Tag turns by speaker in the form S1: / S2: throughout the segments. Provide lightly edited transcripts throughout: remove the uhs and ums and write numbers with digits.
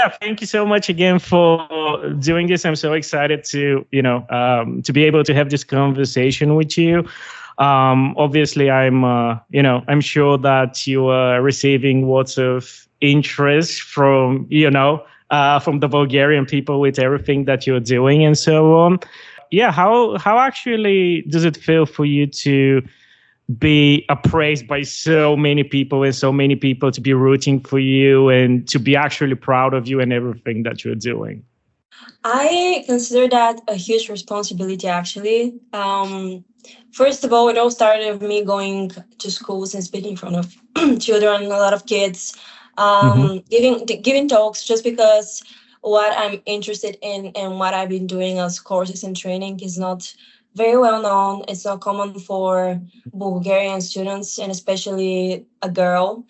S1: yeah, thank you so much again for doing this. I'm so excited to, to be able to have this conversation with you. Obviously, I'm sure that you are receiving lots of interest from, from the Bulgarian people with everything that you're doing and so on. Yeah, how actually does it feel for you to be appraised by so many people and so many people to be rooting for you and to be actually proud of you and everything that you're doing?
S2: I consider that a huge responsibility, actually. First of all, it all started with me going to schools and speaking in front of children, a lot of kids,
S1: Hmm.
S2: giving talks just because what I'm interested in and what I've been doing as courses and training is not very well known. It's not common for Bulgarian students and especially a girl.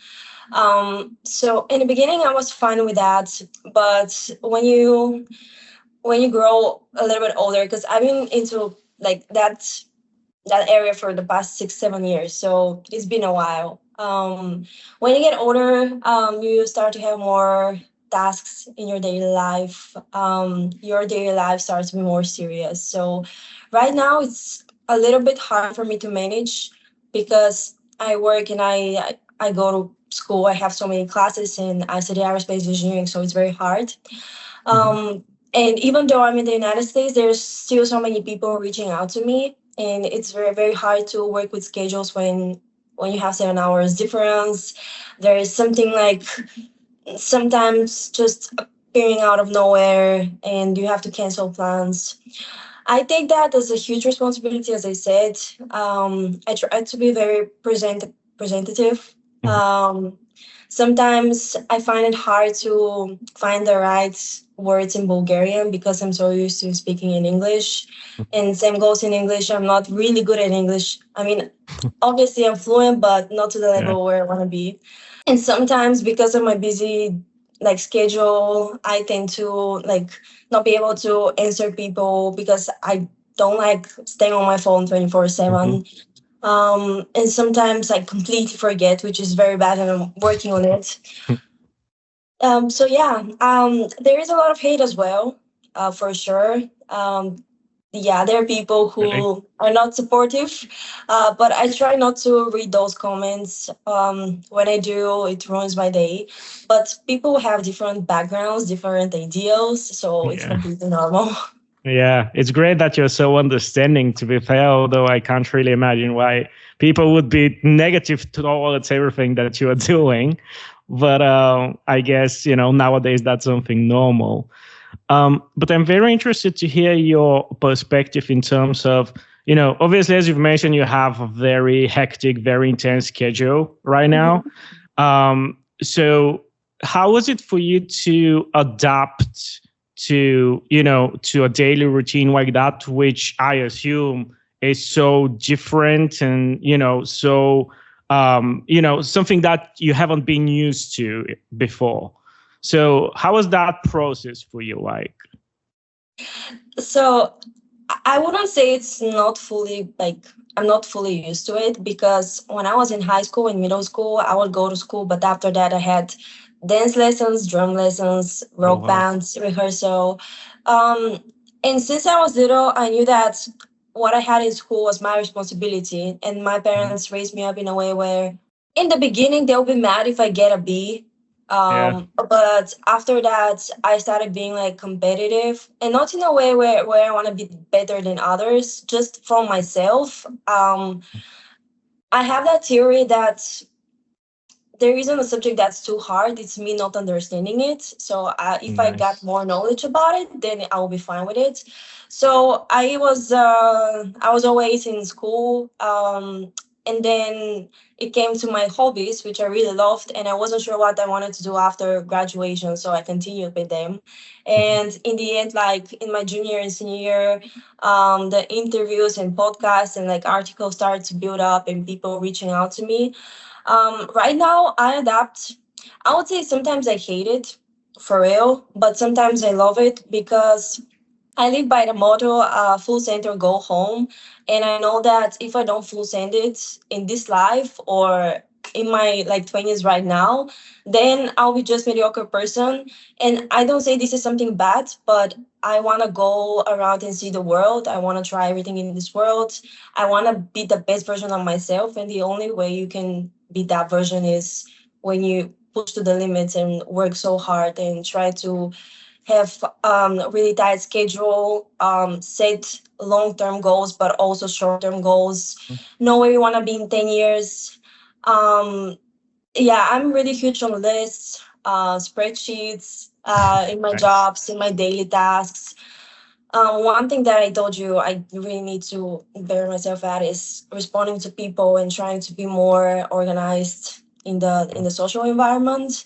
S2: So in the beginning, I was fine with that, but when you grow a little bit older, because I've been into like that area for the past 6 7 years, so it's been a while. When you get older, you start to have more tasks in your daily life. Your daily life starts to be more serious. So right now it's a little bit hard for me to manage because I work and I go to school. I have so many classes and I study aerospace engineering, so it's very hard.
S1: Hmm.
S2: And even though I'm in the United States, there's still so many people reaching out to me, and it's very very hard to work with schedules when you have 7 hours difference. There is something like sometimes just appearing out of nowhere, and you have to cancel plans. I take that as a huge responsibility, as I said. I try to be very presentative. Um, Sometimes I find it hard to find the right words in Bulgarian because I'm so used to speaking in English. And same goes in English. I'm not really good at English. I mean, obviously I'm fluent, but not to the
S1: Yeah.
S2: level where I want to be. And sometimes because of my busy like schedule, I tend to like not be able to answer people because I don't like staying on my phone 24
S1: Hmm.
S2: 7. And sometimes I completely forget, which is very bad, and I'm working on it. So yeah, there is a lot of hate as well, for sure. Yeah, there are people
S1: Really?
S2: who are not supportive, but I try not to read those comments. When I do, it ruins my day. But people have different backgrounds, different ideals, so it's
S1: Yeah.
S2: completely normal.
S1: Yeah, it's great that you're so understanding, to be fair, although I can't really imagine why people would be negative towards everything that you are doing. But I guess, nowadays that's something normal. But I'm very interested to hear your perspective in terms of, obviously, as you've mentioned, you have a very hectic, very intense schedule right now.
S2: Mhm.
S1: So how was it for you to adapt to a daily routine like that, which I assume is so different and, so, something that you haven't been used to before. So how was that process for you like?
S2: So I wouldn't say it's not fully like I'm not fully used to it because when I was in high school and middle school, I would go to school, but after that, I had dance lessons, drum lessons,
S1: Oh,
S2: rock
S1: wow.
S2: bands, rehearsal. Um, and since I was little, I knew that what I had in school was my responsibility, and my
S1: Mhm.
S2: parents raised me up in a way where in the beginning they'll be mad if I get a B.
S1: Yeah.
S2: But after that, I started being like competitive, and not in a way where I want to be better than others, just from myself. I have that theory that there isn't a subject that's too hard. It's me not understanding it. So if I got
S1: Nice.
S2: more knowledge about it, then I will be fine with it. So I was always in school, and then it came to my hobbies, which I really loved, and I wasn't sure what I wanted to do after graduation. So I continued with them,
S1: Mhm.
S2: and in the end, like in my junior and senior year, the interviews and podcasts and like articles started to build up, and people reaching out to me. Right now, I adapt. I would say sometimes I hate it for real, but sometimes I love it because I live by the motto full send or go home. And I know that if I don't full send it in this life or in my like 20s right now, then I'll be just mediocre person. And I don't say this is something bad, but I want to go around and see the world. I want to try everything in this world. I want to be the best version of myself, and the only way you can be that version is when you push to the limits and work so hard and try to have really tight schedule, set long-term goals, but also short-term goals. Know where you want to be in 10 years. Um, yeah, I'm really huge on lists, spreadsheets, in my
S1: Nice.
S2: jobs, in my daily tasks. One thing that I told you I really need to bear myself at is responding to people and trying to be more organized in the social environment.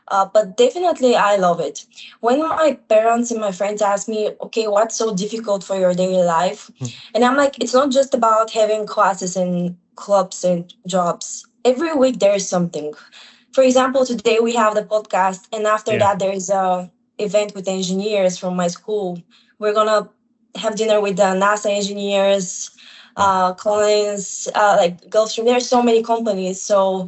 S2: But definitely, I love it. When my parents and my friends ask me, "Okay, what's so difficult for your daily life?" and I'm like, "It's not just about having classes and clubs and jobs. Every week there is something. For example, today we have the podcast, and after
S1: Yeah.
S2: that there is a event with engineers from my school. We're gonna have dinner with the NASA engineers,
S1: Wow.
S2: Collins, like Gulfstream. There's so many companies. So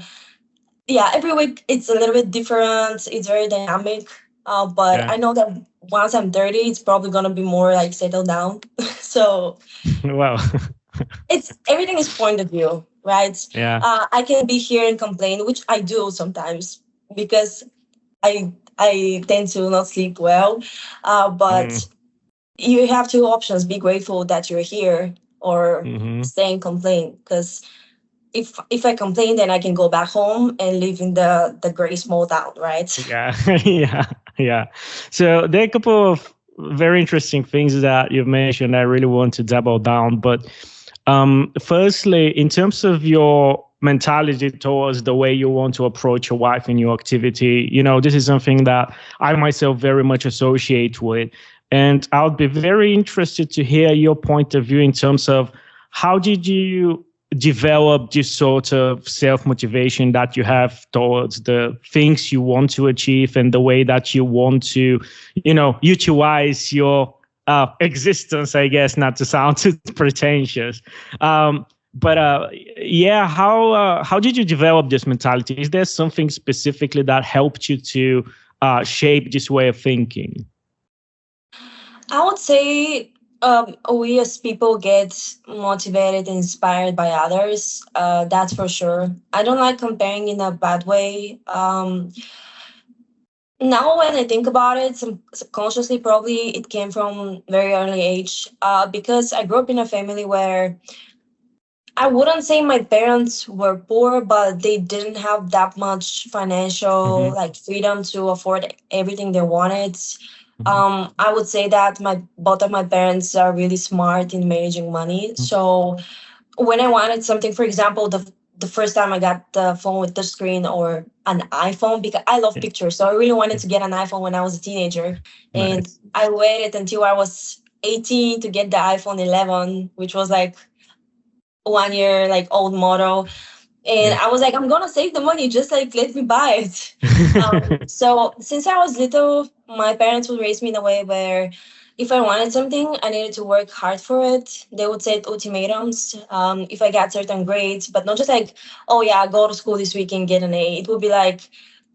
S2: yeah, every week it's a little bit different. It's very dynamic. But
S1: Yeah.
S2: I know that once I'm 30, it's probably gonna be more like settled down. So
S1: Wow.
S2: it's everything is point of view, right?
S1: Yeah.
S2: I can be here and complain, which I do sometimes because I tend to not sleep well. But
S1: Mm.
S2: you have two options: be grateful that you're here, or
S1: Hmm.
S2: stay and complain. Because if I complain, then I can go back home and live in the gray small town, right?
S1: Yeah. Yeah. Yeah. So there are a couple of very interesting things that you've mentioned. I really want to double down, but firstly, in terms of your mentality towards the way you want to approach your wife in your activity, this is something that I myself very much associate with. And I would be very interested to hear your point of view in terms of how did you develop this sort of self motivation that you have towards the things you want to achieve and the way that you want to, utilize your existence, I guess, not to sound too pretentious. But yeah, how did you develop this mentality? Is there something specifically that helped you to shape this way of thinking?
S2: I would say we as people get motivated and inspired by others. That's for sure. I don't like comparing in a bad way. Now, when I think about it, subconsciously, probably it came from very early age. Because I grew up in a family where I wouldn't say my parents were poor, but they didn't have that much financial
S1: Hmm.
S2: like freedom to afford everything they wanted.
S1: Hmm.
S2: I would say that my both of my parents are really smart in managing money. So when I wanted something, for example, the first time I got the phone with the screen or an iPhone, because I love
S1: Yeah.
S2: pictures, so I really wanted to get an iPhone when I was a teenager, and
S1: Nice.
S2: I waited until I was 18 to get the iPhone 11, which was like 1 year like old model. And
S1: Yeah.
S2: I was like, I'm gonna save the money, just like let me buy it. So since I was little, my parents would raise me in a way where if I wanted something, I needed to work hard for it. They would set ultimatums. If I got certain grades, but not just like, oh yeah, go to school this week and get an A. It would be like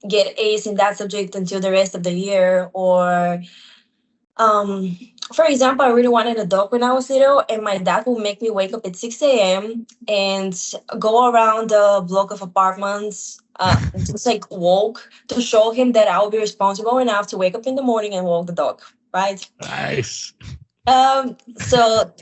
S2: get A's in that subject until the rest of the year, or um, for example, I really wanted a dog when I was little, and my dad would make me wake up at 6 a.m. and go around the block of apartments, just like walk to show him that I will be responsible enough to wake up in the morning and walk the dog, right?
S1: Nice.
S2: So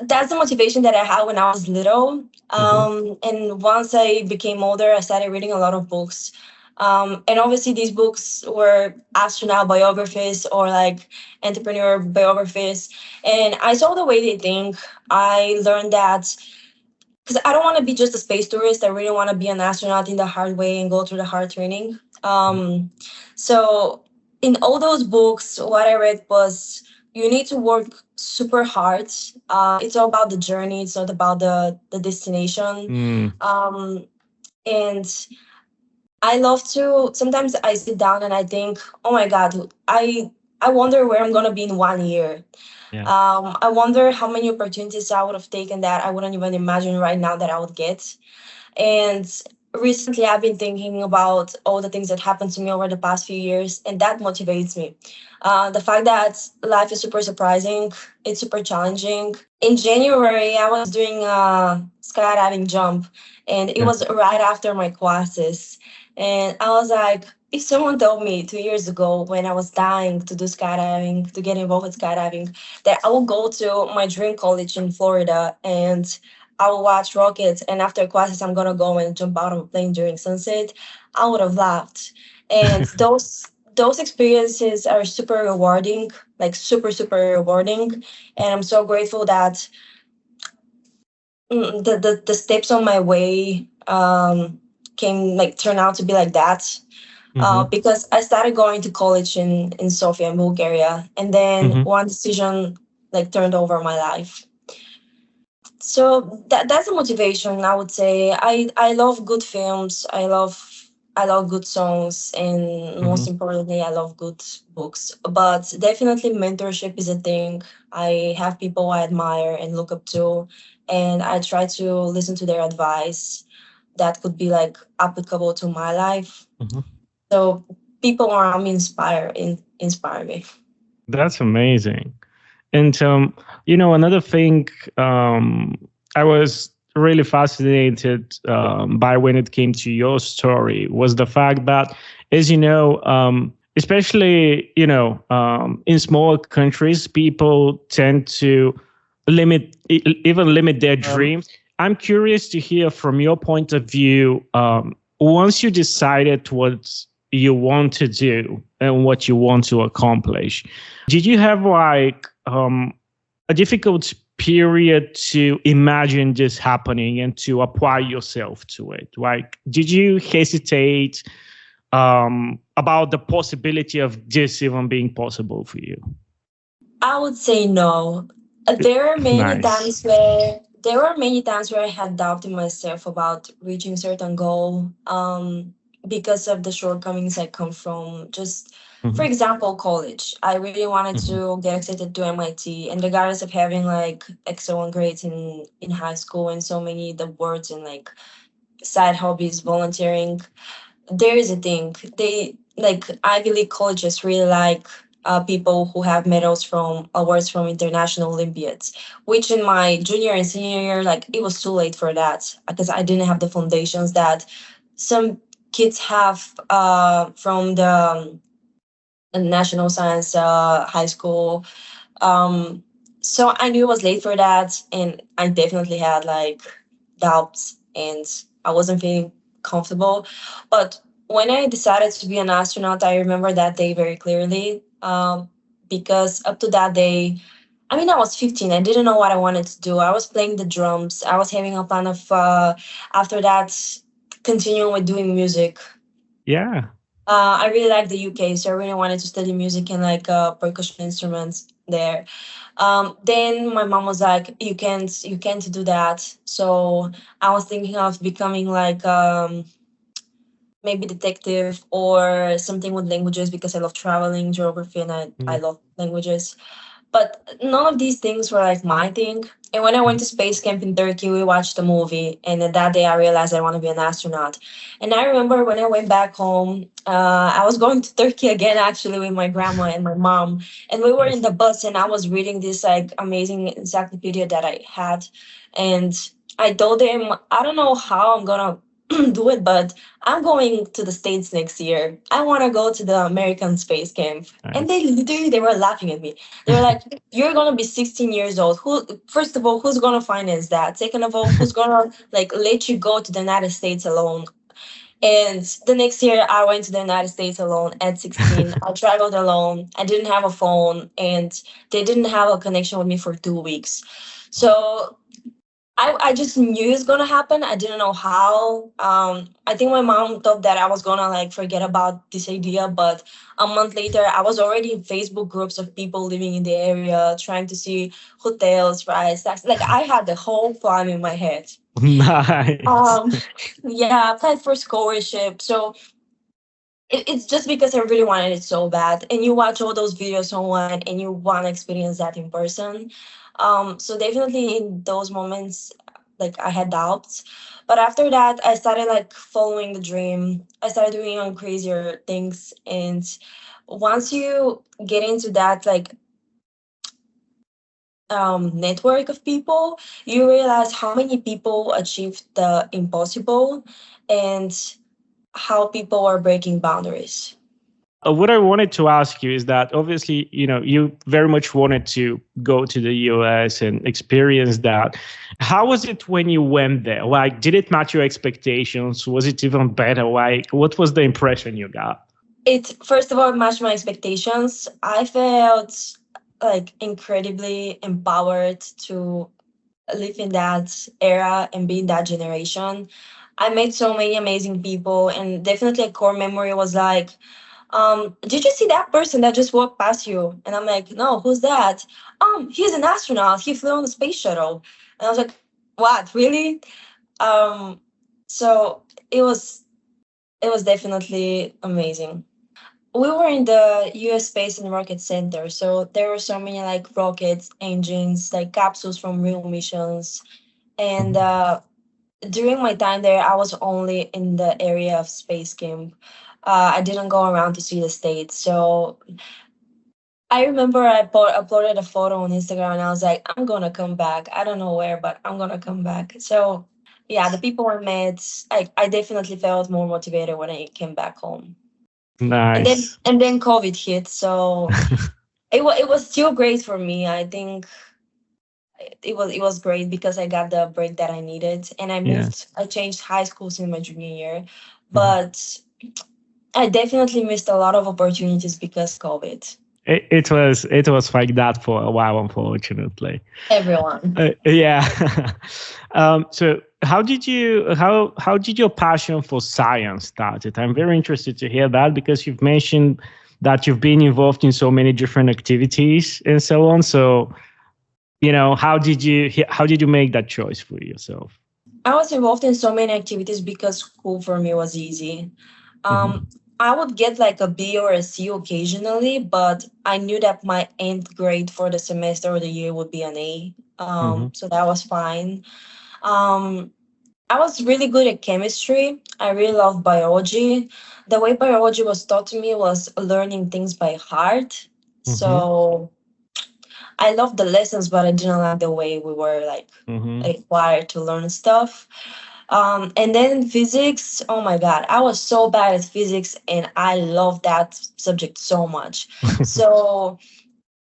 S2: that's the motivation that I had when I was little.
S1: Hmm.
S2: And once I became older, I started reading a lot of books. And obviously, these books were astronaut biographies or like entrepreneur biographies. And I saw the way they think. I learned that because I don't want to be just a space tourist. I really want to be an astronaut in the hard way and go through the hard training. So in all those books, what I read was you need to work super hard. It's all about the journey. It's not about the destination.
S1: Mm.
S2: Um, and I love to. Sometimes I sit down and I think, oh my God, I wonder where I'm gonna be in 1 year.
S1: Yeah.
S2: I wonder how many opportunities I would have taken that I wouldn't even imagine right now that I would get. And recently I've been thinking about all the things that happened to me over the past few years, and that motivates me. The fact that life is super surprising, it's super challenging. In January, I was doing a skydiving jump, and it
S1: Yeah.
S2: was right after my classes. And I was like, if someone told me 2 years ago when I was dying to do skydiving, to get involved with skydiving, that I will go to my dream college in Florida and I will watch rockets, and after classes, I'm gonna go and jump out of a plane during sunset, I would have laughed. And those experiences are super rewarding, like super super rewarding. And I'm so grateful that the steps on my way came like turn out to be like that.
S1: Hmm.
S2: Because I started going to college in Sofia in Bulgaria, and then
S1: Hmm.
S2: one decision like turned over my life. So that's a motivation, I would say. I love good films. I love good songs, and most
S1: Hmm.
S2: importantly, I love good books. But definitely mentorship is a thing. I have people I admire and look up to, and I try to listen to their advice that could be like applicable to my life.
S1: Hmm.
S2: So people around me inspire me.
S1: That's amazing. And another thing I was really fascinated by when it came to your story was the fact that, as you know, especially in small countries, people tend to even limit their dreams. I'm curious to hear from your point of view. Once you decided what you want to do and what you want to accomplish, did you have like a difficult period to imagine this happening and to apply yourself to it? Like, did you hesitate about the possibility of this even being possible for you?
S2: I would say no. There are many
S1: Nice.
S2: times where there were many times where I had doubt in myself about reaching certain goal, because of the shortcomings I come from. Just for
S1: Hmm.
S2: example, college. I really wanted
S1: Hmm.
S2: to get accepted to MIT, and regardless of having like excellent grades in high school and so many the words and like side hobbies, volunteering, there is a thing. They like Ivy League colleges really like people who have medals from awards from international Olympiads. Which in my junior and senior year, like it was too late for that because I didn't have the foundations that some kids have from the national science high school. Um, so I knew it was late for that, and I definitely had like doubts, and I wasn't feeling comfortable. But when I decided to be an astronaut, I remember that day very clearly, because up to that day, I mean, I was 15. I didn't know what I wanted to do. I was playing the drums. I was having a plan of after that continuing with doing music.
S1: Yeah.
S2: I really like the UK, so I really wanted to study music and like percussion instruments there. Then my mom was like, you can't do that." So I was thinking of becoming like maybe detective or something with languages because I love traveling, geography, and I
S1: Mhm.
S2: love languages. But none of these things were like my thing. And when I went
S1: Mhm.
S2: to space camp in Turkey, we watched a movie. And then that day I realized I want to be an astronaut. And I remember when I went back home, I was going to Turkey again, actually, with my grandma and my mom. And we were in
S1: Nice.
S2: the bus, and I was reading this like amazing encyclopedia that I had. And I told them, I don't know how I'm going to do it, but I'm going to the States next year. I want to go to the American space camp. And
S1: Nice.
S2: they literally they were laughing at me. They were like, "You're gonna be 16 years old. Who? First of all, who's gonna finance that? Second of all, who's gonna like let you go to the United States alone?" And the next year, I went to the United States alone at 16. I traveled alone. I didn't have a phone, and they didn't have a connection with me for 2 weeks. So I just knew it's gonna happen. I didn't know how. I think my mom thought that I was gonna like forget about this idea, but a month later, I was already in Facebook groups of people living in the area, trying to see hotels, rides, taxis. Like I had the whole plan in my head.
S1: Nice.
S2: Um, yeah, I applied for scholarship. So it's just because I really wanted it so bad. And you watch all those videos online, and you want to experience that in person. So definitely in those moments, like I had doubts. But after that, I started like following the dream. I started doing on crazier things, and once you get into that like network of people, you realize how many people achieved the impossible and how people are breaking boundaries.
S1: What I wanted to ask you is that obviously, you very much wanted to go to the US and experience that. How was it when you went there? Like, did it match your expectations? Was it even better? Like, what was the impression you got?
S2: It first of all matched my expectations. I felt like incredibly empowered to live in that era and be in that generation. I met so many amazing people, and definitely a core memory was like, did you see that person that just walked past you? And I'm like, no, who's that? He's an astronaut. He flew on the space shuttle. And I was like, what, really? Um, so it was definitely amazing. We were in the US Space and Rocket Center, so there were so many like rockets, engines, like capsules from real missions. And during my time there, I was only in the area of space camp. I didn't go around to see the states. So I remember uploaded a photo on Instagram and I was like, I'm gonna come back. I don't know where, but I'm gonna come back. So yeah, the people I met, I definitely felt more motivated when I came back home. And then
S1: Nice.
S2: and then COVID hit, so it was still great for me. I think it was great because I got the break that I needed, and
S1: Yeah.
S2: I changed high schools in my junior year,
S1: Mhm.
S2: but I definitely missed a lot of opportunities because COVID.
S1: It was like that for a while, unfortunately.
S2: Everyone.
S1: Yeah. So how did your passion for science started? I'm very interested to hear that because you've mentioned that you've been involved in so many different activities and so on. So, how did you make that choice for yourself?
S2: I was involved in so many activities because school for me was easy. Um,
S1: Hmm.
S2: I would get like a B or a C occasionally, but I knew that my end grade for the semester or the year would be an A.
S1: Hmm.
S2: So that was fine. Um, I was really good at chemistry. I really loved biology. The way biology was taught to me was learning things by heart.
S1: Hmm.
S2: So I loved the lessons, but I didn't like the way we were like
S1: Hmm.
S2: required to learn stuff. And then physics, oh my God, I was so bad at physics and I loved that subject so much. So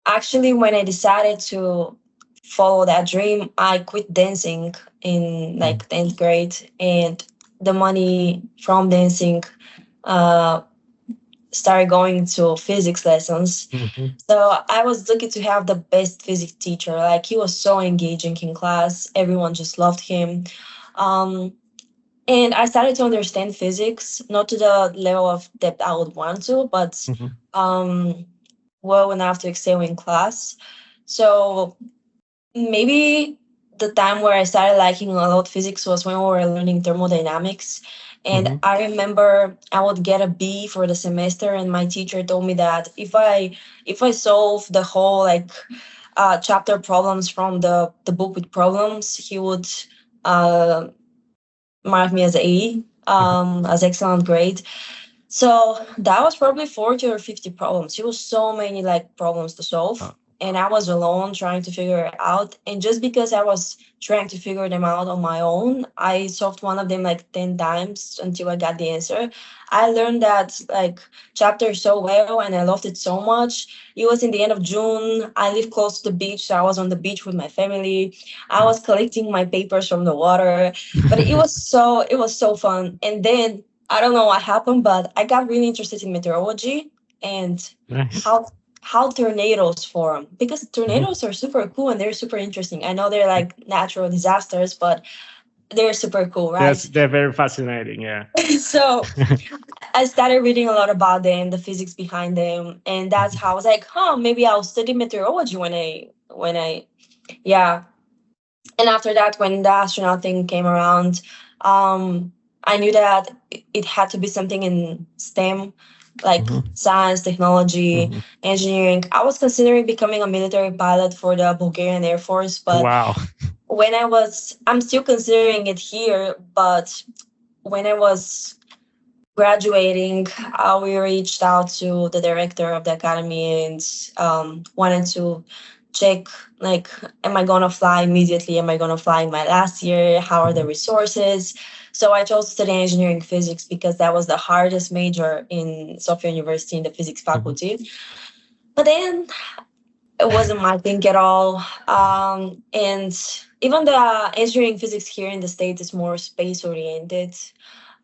S2: actually, when I decided to follow that dream, I quit dancing in like 10th grade, and the money from dancing uh, started going to physics lessons.
S1: Hmm.
S2: So I was lucky to have the best physics teacher. Like he was so engaging in class. Everyone just loved him. Um, and I started to understand physics, not to the level of depth I would want to, but
S1: Hmm.
S2: um, well enough to excel in class. So maybe the time where I started liking a lot physics was when we were learning thermodynamics. And
S1: Hmm.
S2: I remember I would get a B for the semester, and my teacher told me that if I solve the whole like chapter problems from the book with problems, he would uh, mark me as A, as excellent grade. So that was probably 40 or 50 problems. It was so many like problems to solve. And I was alone trying to figure it out. And just because I was trying to figure them out on my own, I solved one of them like 10 times until I got the answer. I learned that like chapter so well and I loved it so much. It was in the end of June. I live close to the beach, so I was on the beach with my family. I was collecting my papers from the water. But it was so fun. And then I don't know what happened, but I got really interested in meteorology and
S1: Nice.
S2: how tornadoes form, because
S1: Mhm.
S2: tornadoes are super cool and they're super interesting. I know they're like natural disasters, but they're super cool,
S1: Yes,
S2: right?
S1: they're very fascinating. Yeah.
S2: So I started reading a lot about them, the physics behind them, and that's how I was like, huh, maybe I'll study meteorology when I yeah. And after that, when the astronaut thing came around, I knew that it had to be something in STEM, like
S1: Mhm.
S2: science, technology,
S1: Mhm.
S2: engineering. I was considering becoming a military pilot for the Bulgarian Air Force, but
S1: Wow.
S2: I'm still considering it here, but when I was graduating, we reached out to the director of the academy and wanted to check, like, am I gonna fly immediately? Am I gonna fly in my last year? How are the
S1: Mhm.
S2: resources? So I chose to study engineering physics because that was the hardest major in Sofia University in the physics
S1: Mhm.
S2: faculty. But then it wasn't my thing at all. And even the engineering physics here in the States is more space oriented.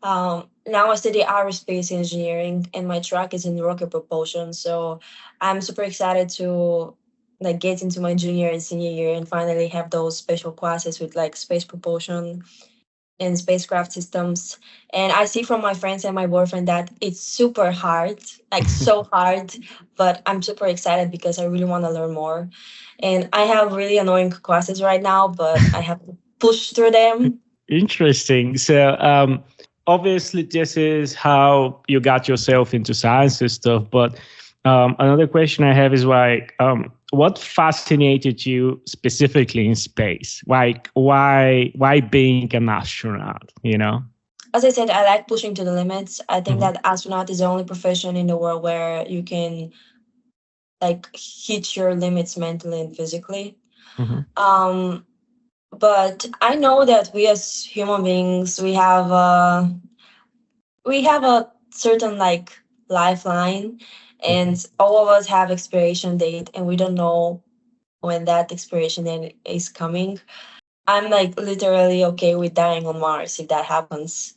S2: Now I study aerospace engineering, and my track is in rocket propulsion. So I'm super excited to like get into my junior and senior year and finally have those special classes with like space propulsion and spacecraft systems. And I see from my friends and my boyfriend that it's super hard, like so hard. But I'm super excited because I really want to learn more. And I have really annoying classes right now, but I have to push through them.
S1: Interesting. So, obviously, this is how you got yourself into science and stuff. But another question I have is like, what fascinated you specifically in space? Like, why being an astronaut? You know?
S2: As I said, I like pushing to the limits. I think
S1: Hmm.
S2: that astronaut is the only profession in the world where you can like hit your limits mentally and physically.
S1: Hmm.
S2: Um, but I know that we as human beings, we have a certain like lifeline,
S1: Hmm.
S2: and all of us have expiration date, and we don't know when that expiration date is coming. I'm like literally okay with dying on Mars if that happens.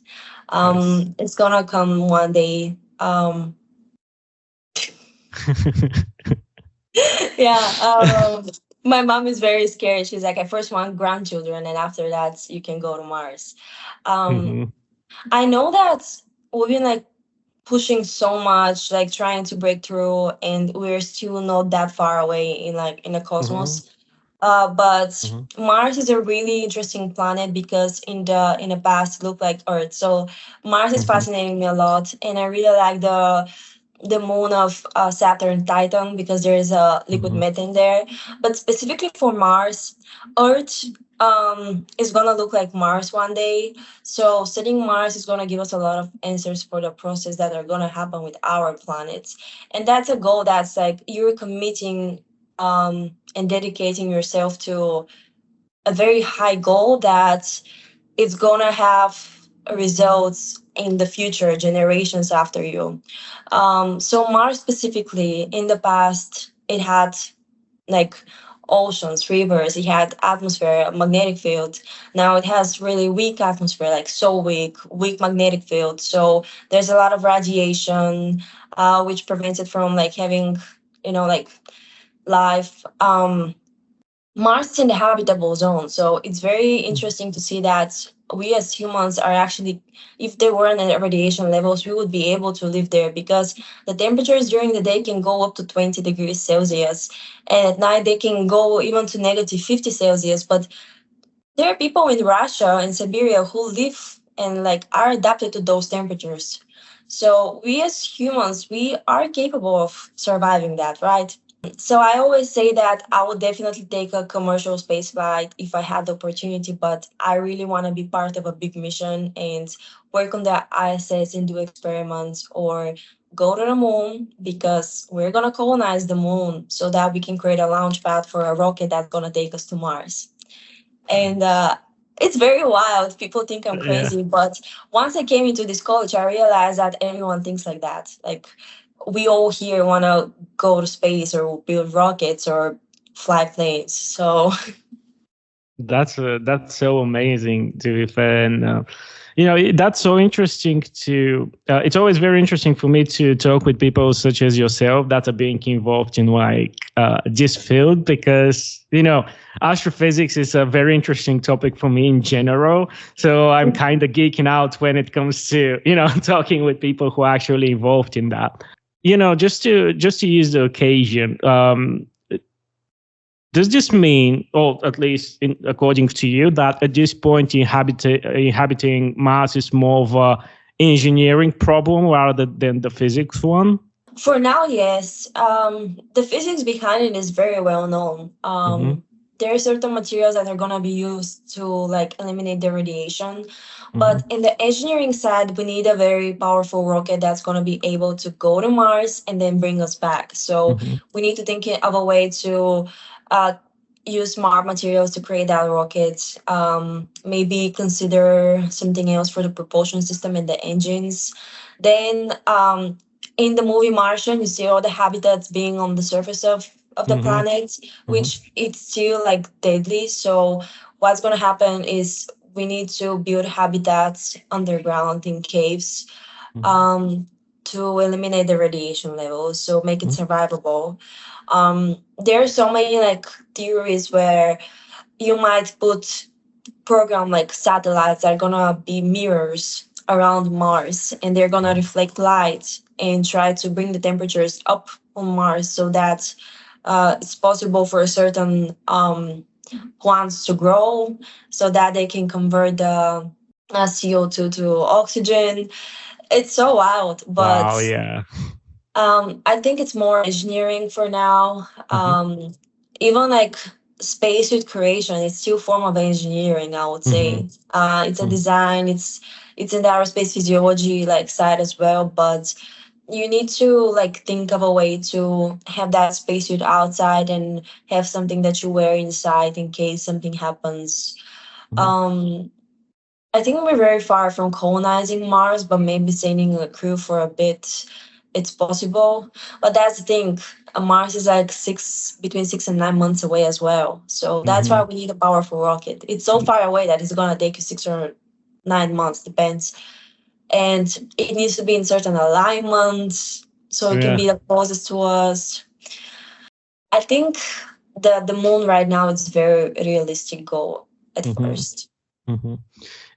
S1: Yes.
S2: It's gonna come one day. Yeah. My mom is very scared. She's like, I first want grandchildren, and after that, you can go to Mars. Um,
S1: Hmm.
S2: I know that we've been like pushing so much, like trying to break through, and we're still not that far away in like in the
S1: Hmm.
S2: cosmos. But
S1: Hmm.
S2: Mars is a really interesting planet because in the past it looked like Earth. So Mars is
S1: Hmm.
S2: fascinating me a lot, and I really like the moon of Saturn Titan because there is a liquid
S1: Hmm.
S2: methane there. But specifically for Mars, Earth is gonna look like Mars one day. So studying Mars is gonna give us a lot of answers for the process that are gonna happen with our planets, and that's a goal that's like you're committing and dedicating yourself to a very high goal that it's gonna have results in the future generations after you. So Mars specifically, in the past, it had like oceans, rivers, it had atmosphere, magnetic field. Now it has really weak atmosphere, like so weak magnetic field. So there's a lot of radiation, which prevents it from like having, like life. Mars is in the habitable zone, so it's very interesting to see that we as humans are actually, if there weren't any radiation levels, we would be able to live there because the temperatures during the day can go up to 20 degrees Celsius, and at night they can go even to negative 50 Celsius. But there are people in Russia and Siberia who live and like are adapted to those temperatures. So we as humans, we are capable of surviving that, right? So I always say that I would definitely take a commercial space flight if I had the opportunity, but I really want to be part of a big mission and work on the ISS and do experiments or go to the moon because we're going to colonize the moon so that we can create a launch pad for a rocket that's going to take us to Mars. And it's very wild. People think I'm
S1: Yeah.
S2: crazy, but once I came into this college, I realized that everyone thinks like that. Like we all here want to go to space or build rockets or fly planes. So
S1: That's so amazing to be fair, and that's so interesting to. It's always very interesting for me to talk with people such as yourself that are being involved in like this field because astrophysics is a very interesting topic for me in general. So I'm kind of geeking out when it comes to talking with people who are actually involved in that. Just to use the occasion. Does this mean, or at least according to you, that at this point inhabiting Mars is more of a engineering problem rather than the physics one?
S2: for now, yes. The physics behind it is very well known.
S1: Mm-hmm.
S2: there are certain materials that are going to be used to like eliminate the radiation.
S1: Mm-hmm.
S2: But in the engineering side, we need a very powerful rocket that's going to be able to go to Mars and then bring us back. So
S1: Mm-hmm.
S2: we need to think of a way to uh, use smart materials to create that rocket. Maybe consider something else for the propulsion system and the engines. Then in the movie Martian, you see all the habitats being on the surface of the
S1: Mm-hmm.
S2: planet,
S1: Mm-hmm.
S2: which it's still like deadly. So what's going to happen is we need to build habitats underground in caves um, to eliminate the radiation levels, so make it survivable. There are so many like theories where you might put program like satellites that are gonna be mirrors around Mars, and they're gonna reflect light and try to bring the temperatures up on Mars so that it's possible for a certain plants to grow, so that they can convert the CO2 to oxygen. It's so wild, but
S1: Wow. Yeah.
S2: I think it's more engineering for now.
S1: Mm-hmm.
S2: Even like spacesuit creation, it's still form of engineering, I would
S1: Mm-hmm.
S2: say. It's a design. It's in the aerospace physiology like side as well, but you need to like think of a way to have that spacesuit outside and have something that you wear inside in case something happens.
S1: Mm-hmm.
S2: Um, I think we're very far from colonizing Mars, but maybe sending a crew for a bit, it's possible. But that's the thing. Mars is like between 6 and 9 months away as well. So that's why
S1: Mm-hmm.
S2: we need a powerful rocket. It's so far away that it's gonna take you 6 or 9 months, depends. And it needs to be in certain alignments so it can
S1: Yeah.
S2: be the closest to us. I think the moon right now is very realistic goal at
S1: Mm-hmm.
S2: first.
S1: Mm-hmm.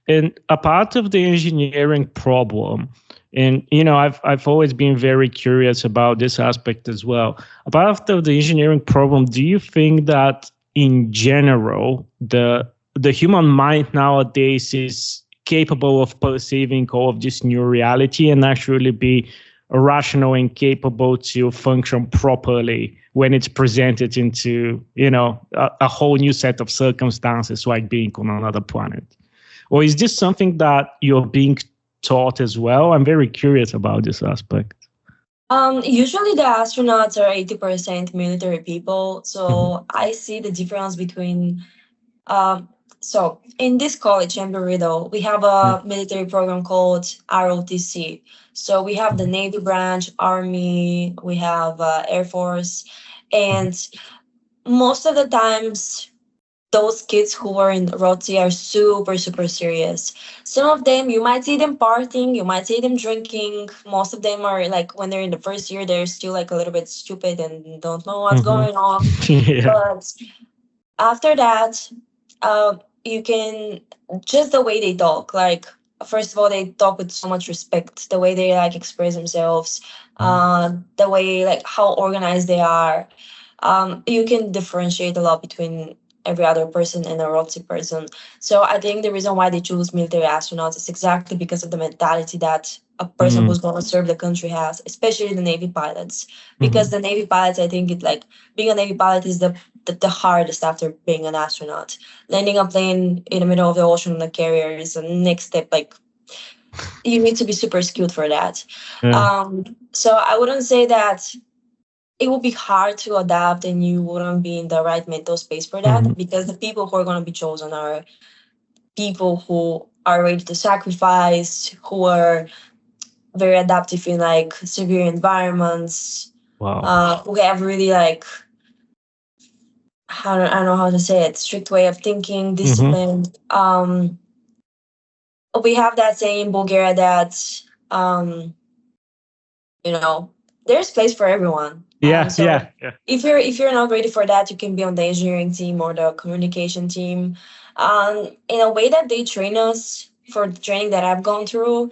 S1: And a part of the engineering problem, and I've always been very curious about this aspect as well. A part of the engineering problem, do you think that in general the human mind nowadays is capable of perceiving all of this new reality and actually be rational and capable to function properly when it's presented into a whole new set of circumstances like being on another planet? Or is this something that you're being taught as well? I'm very curious about this aspect.
S2: Usually the astronauts are 80% military people,
S1: Mm-hmm.
S2: so I see the difference between so in this college in Burrito, we have a military program called ROTC. So we have the Navy branch, Army, we have Air Force, and most of the times those kids who are in ROTC are super, super serious. Some of them, you might see them partying, you might see them drinking. Most of them are like, when they're in the first year, they're still like a little bit stupid and don't know what's
S1: Mm-hmm.
S2: going on.
S1: Yeah.
S2: But after that, uh, you can, just the way they talk, like, first of all, they talk with so much respect, the way they like express themselves, the way like how organized they are. You can differentiate a lot between every other person and a robotic person. So I think the reason why they choose military astronauts is exactly because of the mentality that a person
S1: Mm-hmm.
S2: who's going to serve the country has, especially the Navy pilots.
S1: Mm-hmm.
S2: Because the Navy pilots, I think it like being a Navy pilot is the hardest after being an astronaut. Landing a plane in the middle of the ocean on a carrier is the next step. Like, you need to be super skilled for that.
S1: Yeah.
S2: So I wouldn't say that it would be hard to adapt and you wouldn't be in the right mental space for
S1: Mm-hmm.
S2: that, because the people who are going to be chosen are people who are ready to sacrifice, who are very adaptive in like severe environments,
S1: Wow.
S2: who have really like, I don't know how to say it, strict way of thinking,
S1: Mm-hmm.
S2: discipline. We have that saying in Bulgaria that um, you know, there's place for everyone.
S1: Yeah.
S2: So
S1: Yeah. Yeah.
S2: if you're not ready for that, you can be on the engineering team or the communication team. In a way that they train us for the training that I've gone through,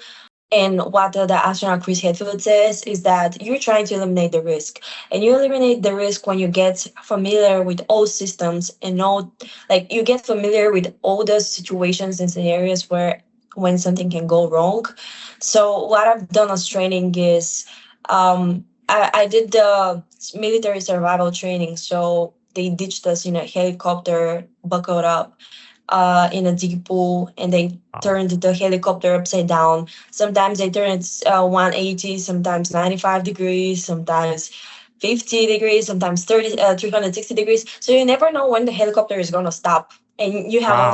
S2: and what the astronaut Chris Hadfield says is that you're trying to eliminate the risk. And you eliminate the risk when you get familiar with all systems and all, like you get familiar with all the situations and scenarios where when something can go wrong. So what I've done as training is I did the military survival training. So they ditched us in a helicopter, buckled up in a deep pool, and they turned the helicopter upside down. Sometimes they turn it 180, sometimes 95 degrees, sometimes 50 degrees, sometimes 360 degrees. So you never know when the helicopter is going to stop. And you have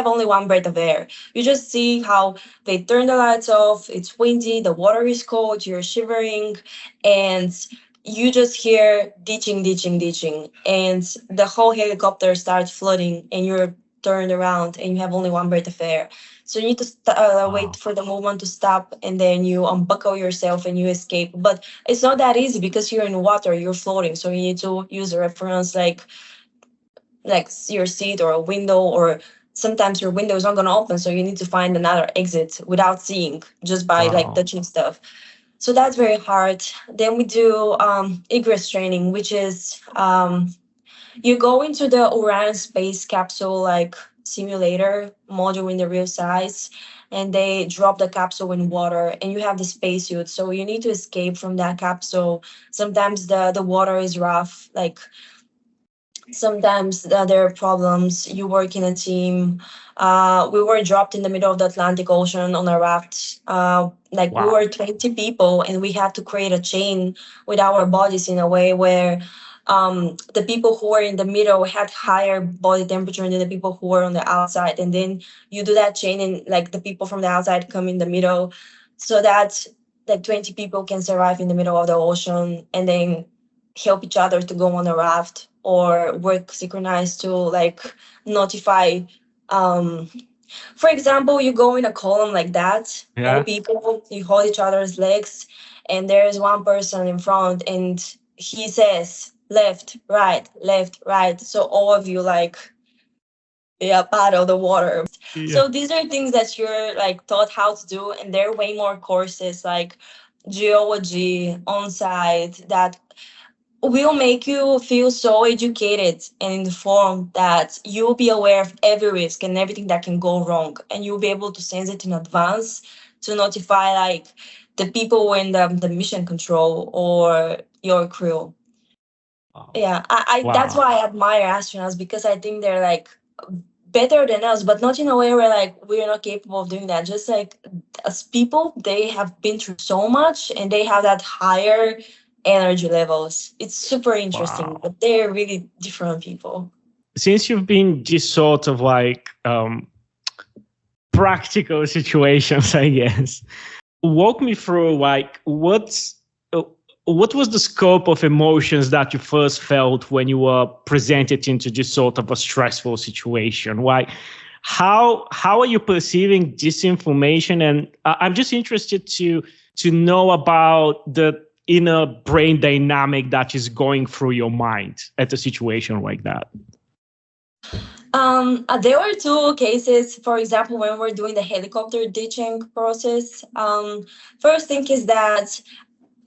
S2: only one breath of air. You just see how they turn the lights off, it's windy, the water is cold, you're shivering, and you just hear ditching, ditching, ditching, and the whole helicopter starts flooding, and you're turned around, and you have only one breath of air. So you need to wait for the moment to stop, and then you unbuckle yourself and you escape. But it's not that easy because you're in water, you're floating. So you need to use a reference like your seat or a window, or sometimes your window is not going to open, so you need to find another exit without seeing, just by like touching stuff. So that's very hard. Then we do egress training, which is you go into the Orion space capsule like simulator module in the real size, and they drop the capsule in water, and you have the spacesuit. So you need to escape from that capsule. Sometimes the water is rough, like sometimes there are problems. You work in a team. We were dropped in the middle of the Atlantic Ocean on a raft. We were 20 people, and we had to create a chain with our bodies in a way where the people who were in the middle had higher body temperature than the people who were on the outside. And then you do that chain, and like the people from the outside come in the middle, so that like 20 people can survive in the middle of the ocean, and then help each other to go on a raft or work synchronized to like notify. um for example, you go in a column like that, all people, you hold each other's legs, and there's one person in front, and he says left right, so all of you like paddle the water. So these are things that you're like taught how to do, and there are way more courses like geology on site that will make you feel so educated and informed that you'll be aware of every risk and everything that can go wrong, and you'll be able to sense it in advance to notify like the people in the mission control or your crew. Yeah, I that's why I admire astronauts, because I think they're like better than us, but not in a way where like we're not capable of doing that. Just like as people, they have been through so much, and they have that higher energy levels. It's super interesting, but they're really different people.
S1: Since you've been this sort of like practical situations, I guess, walk me through like what was the scope of emotions that you first felt when you were presented into this sort of a stressful situation? Why? How are you perceiving this information? And I'm just interested to know about the inner brain dynamic that is going through your mind at a situation like that.
S2: There were two cases. For example, when we're doing the helicopter ditching process, first thing is that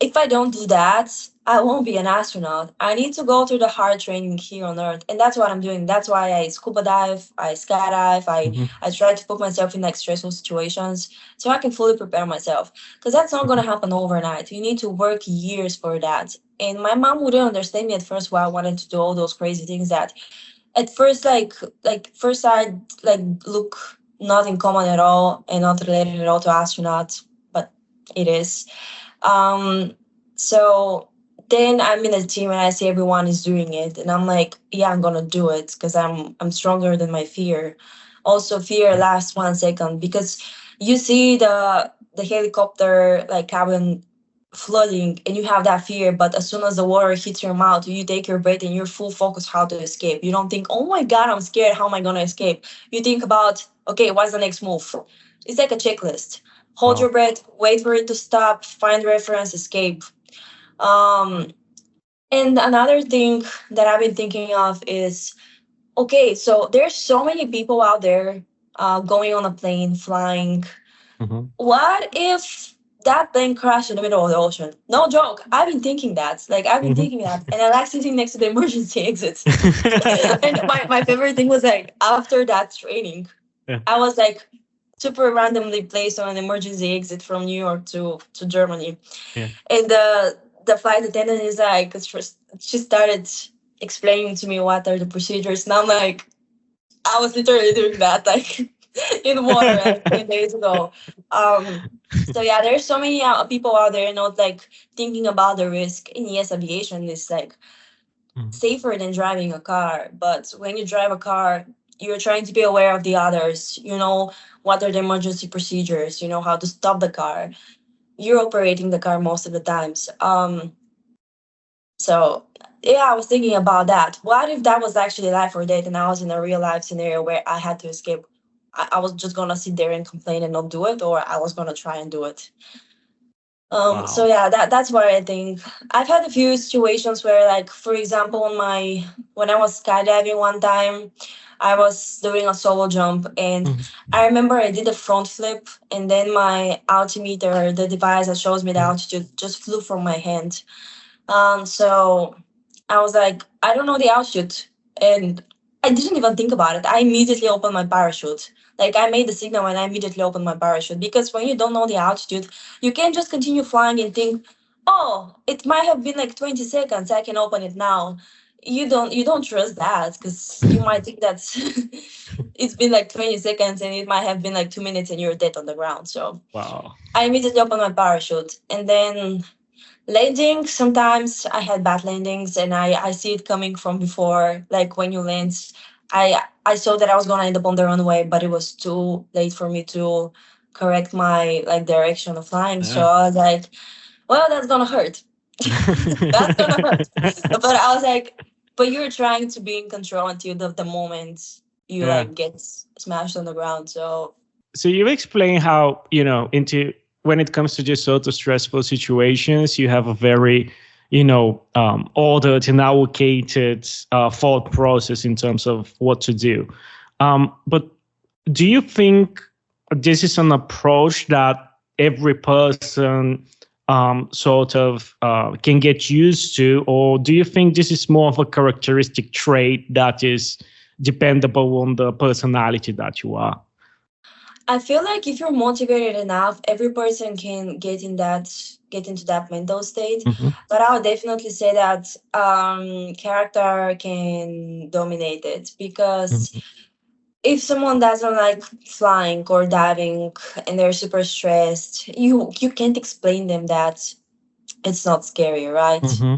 S2: if I don't do that, I won't be an astronaut. I need to go through the hard training here on Earth. And that's what I'm doing. That's why I scuba dive, I skydive, I try to put myself in like stressful situations so I can fully prepare myself. Because that's not going to happen overnight. You need to work years for that. And my mom wouldn't understand me at first why I wanted to do all those crazy things that at first, like first sight, like look not in common at all and not related at all to astronauts, but it is. So then I'm in a team and I see everyone is doing it, and I'm like, yeah, I'm gonna do it because I'm stronger than my fear. Also, fear lasts 1 second because you see the helicopter like cabin flooding and you have that fear, but as soon as the water hits your mouth, you take your breath and you're full focus how to escape. You don't think, oh my god, I'm scared, how am I gonna escape? You think about, okay, what's the next move? It's like a checklist. Hold your breath, wait for it to stop, find reference, escape. And another thing that I've been thinking of is, okay, so there's so many people out there going on a plane, flying. What if that plane crashed in the middle of the ocean? No joke. I've been thinking that. Like, I've been thinking that. And I like sitting next to the emergency exit. And my favorite thing was like, after that training, I was like, super randomly placed on an emergency exit from New York to Germany. And the flight attendant is like, she started explaining to me what are the procedures. And I'm like, I was literally doing that like in water like 10 days ago. So yeah, there's so many people out there not like thinking about the risk. And yes, aviation is like safer than driving a car. But when you drive a car, you're trying to be aware of the others. You know what are the emergency procedures. You know how to stop the car. You're operating the car most of the times. So yeah, I was thinking about that. What if that was actually life or death, and I was in a real life scenario where I had to escape? I was just gonna sit there and complain and not do it, or I was gonna try and do it. So
S1: Wow.
S2: yeah, that's what I think. I've had a few situations where, like, for example, when I was skydiving one time, I was doing a solo jump, and I remember I did a front flip, and then my altimeter, the device that shows me the altitude, just flew from my hand. So I was like, I don't know the altitude, and I didn't even think about it. I immediately opened my parachute. Like I made the signal and I immediately opened my parachute because when you don't know the altitude, you can't just continue flying and think, oh, it might have been like 20 seconds. I can open it now. You don't trust that because you might think that it's been like 20 seconds and it might have been like 2 minutes and you're dead on the ground. So
S1: Wow.
S2: I immediately opened my parachute, and then landing, sometimes I had bad landings and I see it coming from before. Like when you land, I saw that I was gonna end up on the runway, but it was too late for me to correct my like direction of flying. So
S1: Yeah.
S2: I was like, well, that's gonna hurt. That's gonna hurt. But I was like, but you're trying to be in control until the moment you
S1: Yeah.
S2: like get smashed on the ground. So
S1: So you explain how, into when it comes to just sort of stressful situations, you have a very, ordered and allocated thought process in terms of what to do. But do you think this is an approach that every person sort of can get used to, or do you think this is more of a characteristic trait that is dependable on the personality that you are?
S2: I feel like if you're motivated enough, every person can get into that mental state. But I would definitely say that character can dominate it because if someone doesn't like flying or diving and they're super stressed, you can't explain them that it's not scary, right?
S1: Mm-hmm.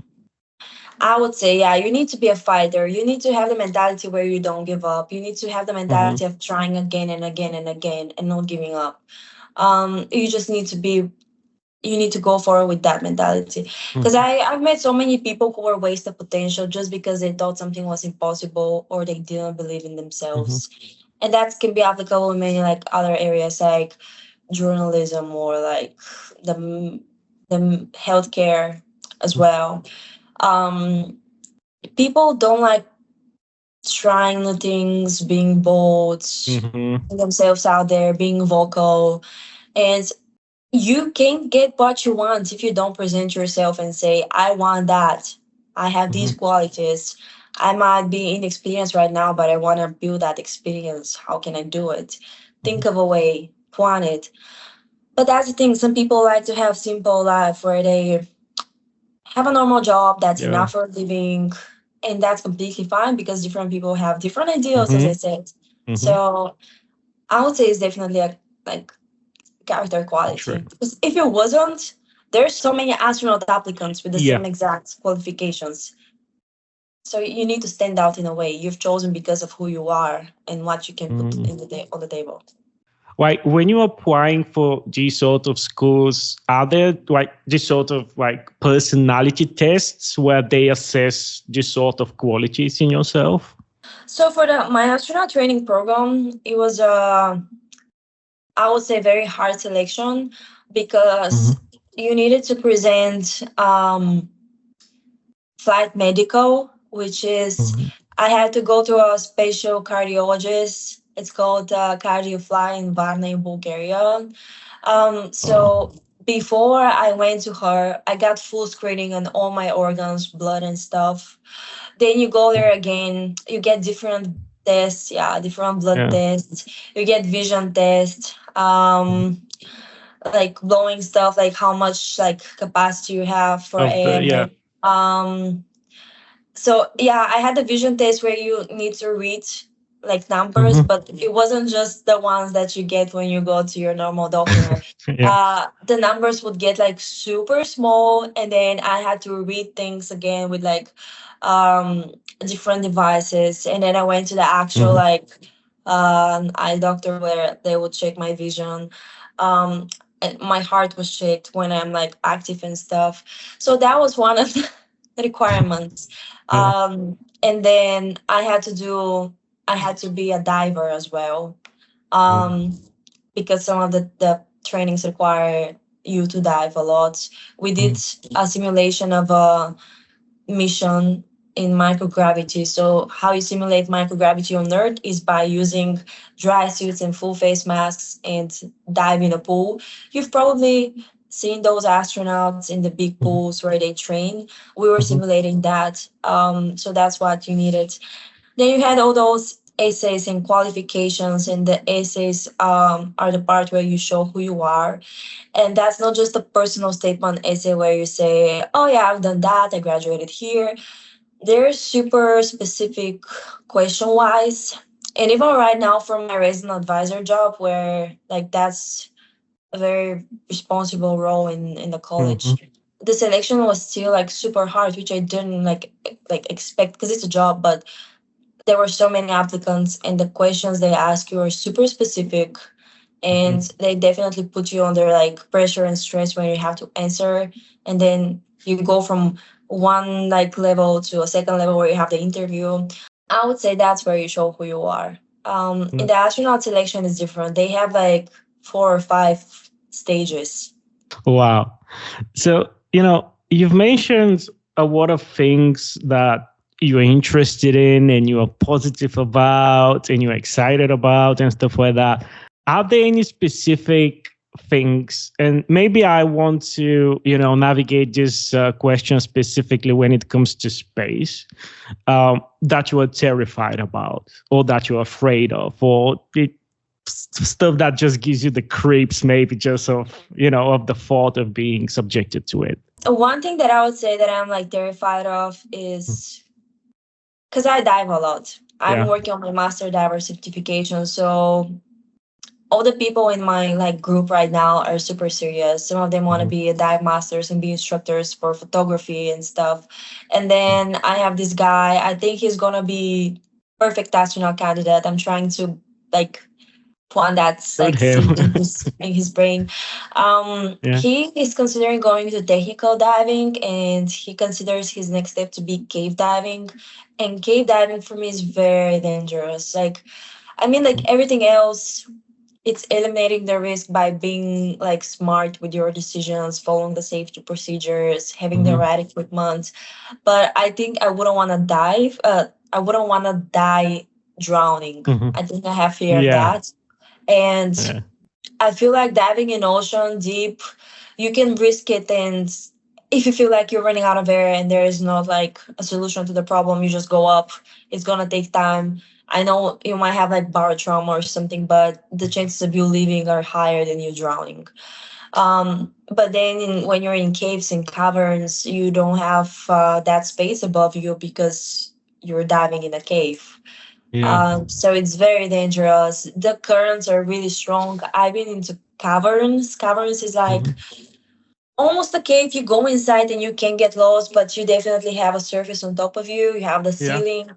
S2: I would say, yeah, you need to be a fighter. You need to have the mentality where you don't give up. You need to have the
S1: Mm-hmm.
S2: mentality of trying again and again and again and not giving up. You just need to be, you need to go forward with that mentality. Because I've met so many people who were wasted potential just because they thought something was impossible or they didn't believe in themselves. And that can be applicable in many like other areas like journalism or like the, the healthcare as well. Um, People don't like trying new things, being bold,
S1: Mm-hmm.
S2: putting themselves out there, being vocal. And you can't get what you want if you don't present yourself and say, I want that. I have these qualities. I might be inexperienced right now, but I want to build that experience. How can I do it? Think of a way, plan it. But that's the thing. Some people like to have simple life where they have a normal job that's
S1: Yeah.
S2: enough for a living, and that's completely fine because different people have different ideals, as I
S1: Mm-hmm.
S2: said.
S1: Mm-hmm.
S2: So I would say it's definitely a like character
S1: True.
S2: quality. Because if it wasn't, there's so many astronaut applicants with the
S1: Yeah.
S2: same exact qualifications. So you need to stand out in a way. You've chosen because of who you are and what you can put
S1: Mm.
S2: in on the table.
S1: Like when you're applying for these sort of schools, are there like this sort of like personality tests where they assess this sort of qualities in yourself?
S2: So for the my astronaut training program, it was I would say very hard selection because you needed to present flight medical, which is I had to go to a special cardiologist. It's called CardioFly in Varna in Bulgaria. So before I went to her, I got full screening on all my organs, blood and stuff. Then you go there again, you get different tests, yeah, different blood
S1: Yeah.
S2: tests. You get vision tests. Like blowing stuff, like how much like capacity you have for
S1: Of the
S2: air.
S1: yeah.
S2: Um, So yeah, I had the vision test where you need to read like numbers,
S1: Mm-hmm.
S2: but it wasn't just the ones that you get when you go to your normal doctor.
S1: Yeah.
S2: The numbers would get like super small, and then I had to read things again with like um different devices, and then I went to the actual
S1: Mm-hmm.
S2: like eye doctor where they would check my vision. And my heart was checked when I'm like active and stuff. So that was one of the requirements.
S1: Yeah.
S2: And then I had to be a diver as well.
S1: Mm-hmm.
S2: Um, because some of the trainings require you to dive a lot. We did a simulation of a mission in microgravity. So how you simulate microgravity on Earth is by using dry suits and full face masks and dive in a pool. You've probably seen those astronauts in the big
S1: Mm-hmm.
S2: pools where they train. We were
S1: Mm-hmm.
S2: simulating that. So that's what you needed. Then you had all those essays and qualifications, and the essays are the part where you show who you are. And that's not just a personal statement essay where you say, oh yeah, I've done that, I graduated here. They're super specific question wise. And even right now for my resident advisor job, where like that's a very responsible role in the
S1: Mm-hmm.
S2: college, the selection was still like super hard, which I didn't like expect because it's a job, but there were so many applicants and the questions they ask you are super specific,
S1: Mm-hmm.
S2: and they definitely put you under like pressure and stress when you have to answer, and then you go from one like level to a second level where you have the interview. I would say that's where you show who you are. In the astronaut selection is different. They have like 4 or 5 stages.
S1: Wow. So, you've mentioned a lot of things that you're interested in and you are positive about and you're excited about and stuff like that. Are there any specific things? And maybe I want to, navigate this question specifically when it comes to space, that you are terrified about or that you're afraid of, or stuff that just gives you the creeps, maybe just of the thought of being subjected to it.
S2: One thing that I would say that I'm like terrified of is because I dive a lot. I'm
S1: Yeah.
S2: working on my master diver certification, so all the people in my like group right now are super serious. Some of them want to
S1: Mhm.
S2: be a dive masters and be instructors for photography and stuff. And then I have this guy. I think he's gonna be perfect astronaut candidate. I'm trying to like plant that
S1: Good
S2: like
S1: him.
S2: seed in his brain.
S1: Yeah.
S2: He is considering going to technical diving, and he considers his next step to be cave diving. And cave diving for me is very dangerous. Like I mean, like everything else, it's eliminating the risk by being like smart with your decisions, following the safety procedures, having the
S1: Mhm.
S2: right equipment. But I think I wouldn't want to dive. I wouldn't want to die drowning.
S1: Mhm.
S2: I think I have fear of
S1: Yeah.
S2: that. And
S1: Yeah.
S2: I feel like diving in ocean deep, you can risk it, and if you feel like you're running out of air and there is not like a solution to the problem, you just go up. It's gonna take time. I know you might have like barotrauma or something, but the chances of you leaving are higher than you drowning. But then when you're in caves and caverns, you don't have that space above you because you're diving in a cave.
S1: Yeah.
S2: So it's very dangerous. The currents are really strong. I've been into caverns. Caverns is like
S1: Mhm.
S2: almost a cave. You go inside and you can get lost, but you definitely have a surface on top of you. You have the
S1: Yeah.
S2: ceiling.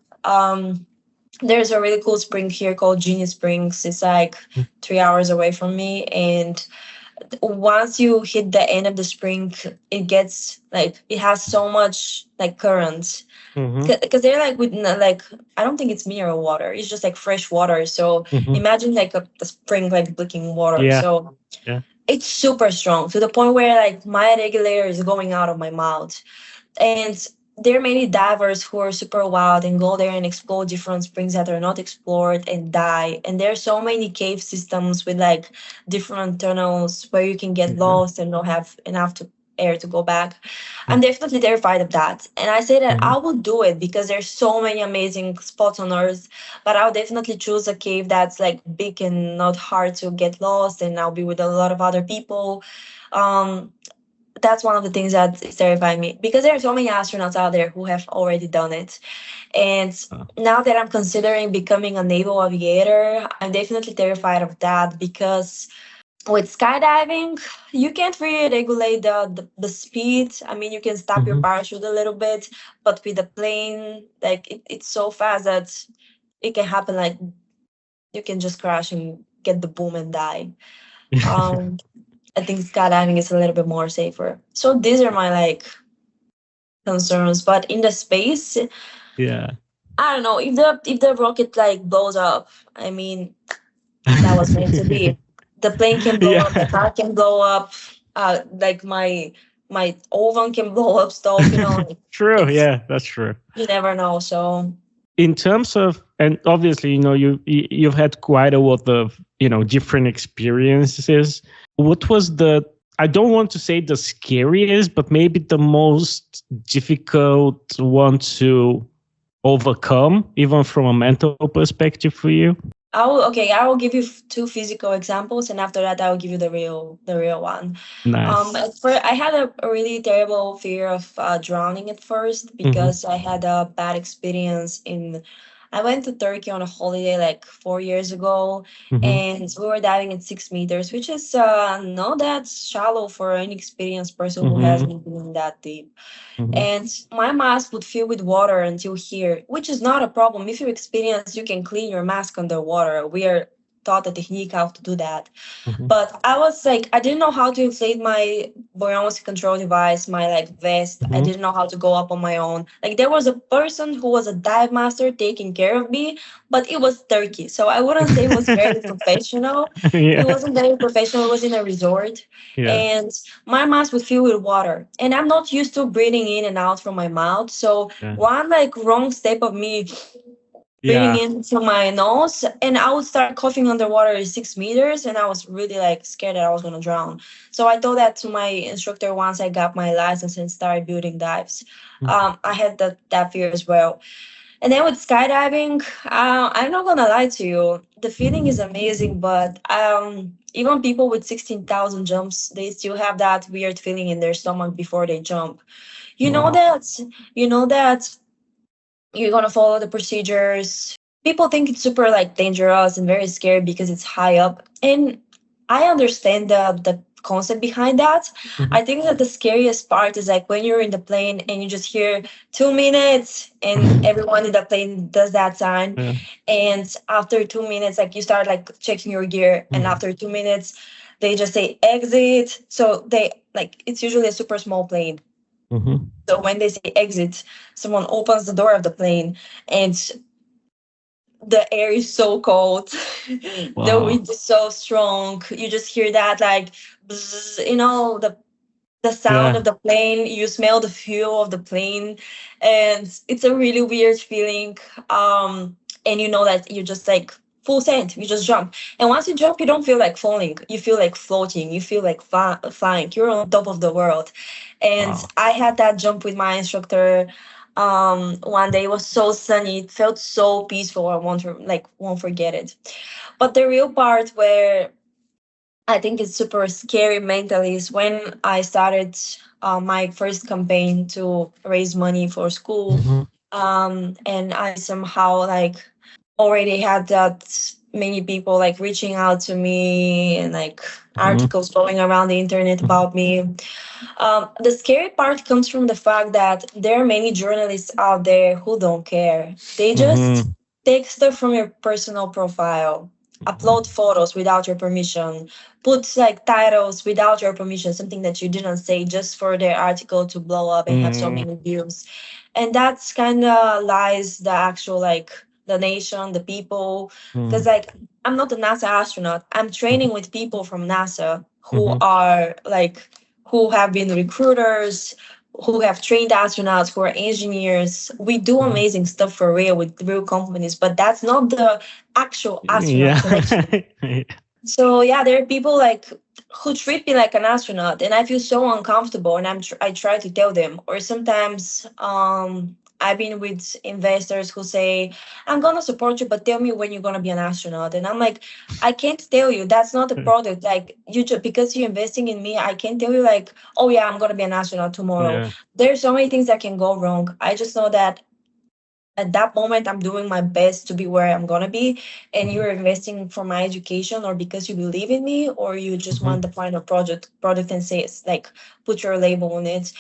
S2: There's a really cool spring here called Genius Springs. It's like 3 hours away from me, and once you hit the end of the spring, it gets like it has so much like current
S1: Mhm.
S2: because they're like with like I don't think it's mineral water. It's just like fresh water. So
S1: Mhm.
S2: imagine like a spring like blinking water.
S1: Yeah.
S2: So
S1: Yeah.
S2: it's super strong to the point where like my regulator is going out of my mouth. And there are many divers who are super wild and go there and explore different springs that are not explored and die. And there are so many cave systems with like different tunnels where you can get
S1: Yeah.
S2: lost and not have enough air to go back. I'm
S1: Mhm.
S2: definitely terrified of that. And I say that
S1: Mhm.
S2: I will do it because there's so many amazing spots on Earth. But I'll definitely choose a cave that's like big and not hard to get lost, and I'll be with a lot of other people. Um, that's one of the things that is terrifying me, because there are so many astronauts out there who have already done it. And now that I'm considering becoming a naval aviator, I'm definitely terrified of that, because with skydiving, you can't really regulate the speed. I mean, you can stop your parachute a little bit, but with the plane, like it's so fast that it can happen, like you can just crash and get the boom and die. Um, I think skydiving is a little bit more safer. So these are my like concerns. But in the space,
S1: Yeah.
S2: I don't know, if the rocket like blows up. I mean, that was meant to be. The plane can blow up, the
S1: Yeah.
S2: car can blow up, like my oven can blow up stuff,
S1: True.
S2: it's,
S1: Yeah, that's true.
S2: you never know. So
S1: In terms of, and obviously, you've had quite a lot of, different experiences. What was the, I don't want to say the scariest, but maybe the most difficult one to overcome, even from a mental perspective for you?
S2: I will give you two physical examples, and after that I will give you the real one.
S1: Nice.
S2: I had a really terrible fear of drowning at first, because I had a bad experience in. I went to Turkey on a holiday like 4 years ago, and we were diving at 6 meters, which is not that shallow for an inexperienced person who hasn't been that deep. And my mask would fill with water until here, which is not a problem. If you're experienced, you can clean your mask underwater. We are taught the technique how to do that. But I was like, I didn't know how to inflate my buoyancy control device, my like vest. I didn't know how to go up on my own. Like there was a person who was a dive master taking care of me, but it was Turkey. So I wouldn't say it was very professional. It
S1: Yeah.
S2: wasn't very professional. It was in a resort.
S1: Yeah.
S2: And my mask would fill with water. And I'm not used to breathing in and out from my mouth. So
S1: Yeah.
S2: one like wrong step of me breathing
S1: Yeah.
S2: in through my nose, and I would start coughing underwater at 6 meters, and I was really like scared that I was gonna drown. So I told that to my instructor once I got my license and started building dives. I had that fear as well. And then with skydiving, I'm not gonna lie to you, the feeling is amazing, but even people with 16,000 jumps, they still have that weird feeling in their stomach before they jump. You know
S1: Wow.
S2: that you know that you're gonna follow the procedures. People think it's super like dangerous and very scary because it's high up, and I understand the concept behind that. I think that the scariest part is like when you're in the plane and you just hear 2 minutes, and everyone in the plane does that sign,
S1: Yeah.
S2: and after 2 minutes, like you start like checking your gear, and after 2 minutes, they just say exit. So they like it's usually a super small plane. So when they say exit, someone opens the door of the plane, and the air is so cold. The
S1: Wow.
S2: wind is so strong. You just hear that like, bzz, the sound
S1: Yeah.
S2: of the plane. You smell the fuel of the plane, and it's a really weird feeling. And you know that you're just like full send. You just jump, and once you jump, you don't feel like falling. You feel like floating. You feel like flying. You're on top of the world. And
S1: Wow.
S2: I had that jump with my instructor. One day, it was so sunny. It felt so peaceful. I won't forget it. But the real part where I think it's super scary mentally is when I started my first campaign to raise money for school. And I somehow like already had that many people like reaching out to me, and like articles going around the internet about me. The scary part comes from the fact that there are many journalists out there who don't care. They just take stuff from your personal profile, upload photos without your permission, put like titles without your permission, something that you didn't say, just for their article to blow up and have so many views. And that's kind of lies the actual like the nation, the people. Because like I'm not a NASA astronaut. I'm training with people from NASA who are like who have been recruiters, who have trained astronauts, who are engineers. We do amazing stuff for real with real companies, but that's not the actual astronaut
S1: Yeah.
S2: selection. So yeah, there are people like who treat me like an astronaut, and I feel so uncomfortable. And I try to tell them, or sometimes I've been with investors who say, I'm gonna support you, but tell me when you're gonna be an astronaut. And I'm like, I can't tell you. That's not the product. Like you just because you're investing in me, I can't tell you like, oh yeah, I'm gonna be an astronaut tomorrow.
S1: Yeah.
S2: There's so many things that can go wrong. I just know that at that moment I'm doing my best to be where I'm gonna be, and
S1: Mhm.
S2: you're investing for my education or because you believe in me, or you just
S1: Mhm.
S2: want the final product and say it's like put your label on it.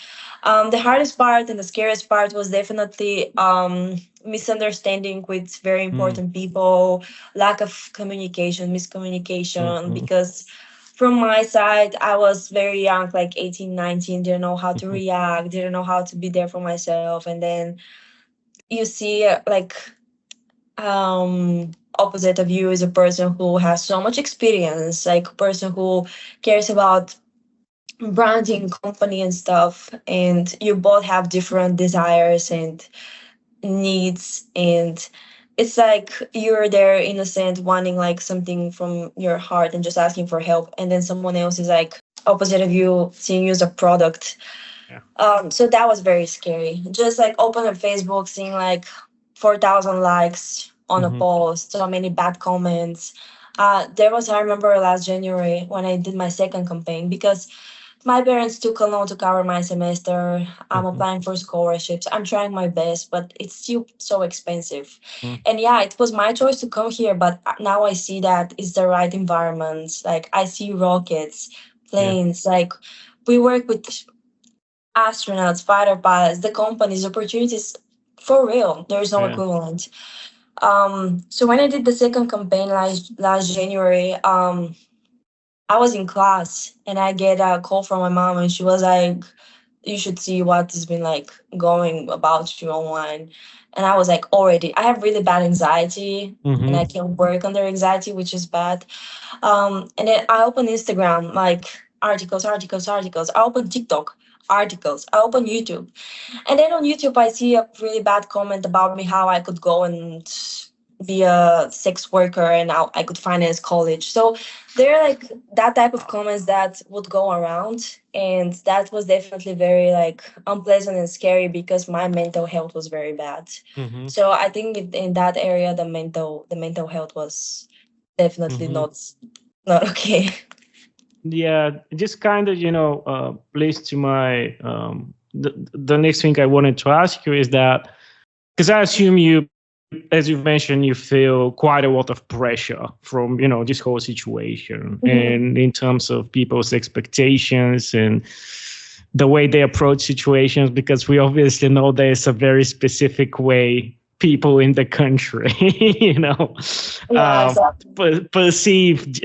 S2: The hardest part and the scariest part was definitely misunderstanding with very
S1: Mm.
S2: important people, lack of communication, miscommunication,
S1: Mhm.
S2: because from my side I was very young, like 18, 19, didn't know how to
S1: Mhm.
S2: react, didn't know how to be there for myself. And then you see like opposite of you is a person who has so much experience, like a person who cares about branding company and stuff, and you both have different desires and needs. And it's like you're there innocent wanting like something from your heart and just asking for help, and then someone else is like opposite of you seeing you as a product.
S1: Yeah.
S2: So that was very scary. Just like open up Facebook, seeing like 4,000 likes on a
S1: Mhm.
S2: post, so many bad comments. There was, I remember last January when I did my second campaign, because my parents took a loan to cover my semester. I'm
S1: Mhm.
S2: applying for scholarships. I'm trying my best, but it's still so expensive.
S1: Mhm.
S2: And yeah, it was my choice to come here, but now I see that it's the right environment. Like I see rockets,
S1: Yeah.
S2: planes, like we work with astronauts, fighter pilots, the companies, opportunities for real. There's no
S1: Yeah.
S2: equivalent. So when I did the second campaign last January, I was in class and I get a call from my mom, and she was like, "You should see what has been like going about you online." And I was like, already, I have really bad anxiety and I
S1: Mhm.
S2: can work under anxiety, which is bad. And then I open Instagram, like articles, articles, articles. I open TikTok, articles. I open YouTube. And then on YouTube, I see a really bad comment about me, how I could go and be a sex worker and how I could finance college. So there are like that type of comments that would go around. And that was definitely very like unpleasant and scary because my mental health was very bad.
S1: Mhm.
S2: So I think in that area, the mental health was definitely
S1: Mhm.
S2: not okay.
S1: Yeah, just kind of, plays to my the next thing I wanted to ask you is that because I assume you, as you've mentioned, you feel quite a lot of pressure from this whole situation,
S2: Mhm.
S1: and in terms of people's expectations and the way they approach situations, because we obviously know there's a very specific way people in the country,
S2: Yeah,
S1: uh,
S2: exactly.
S1: perceive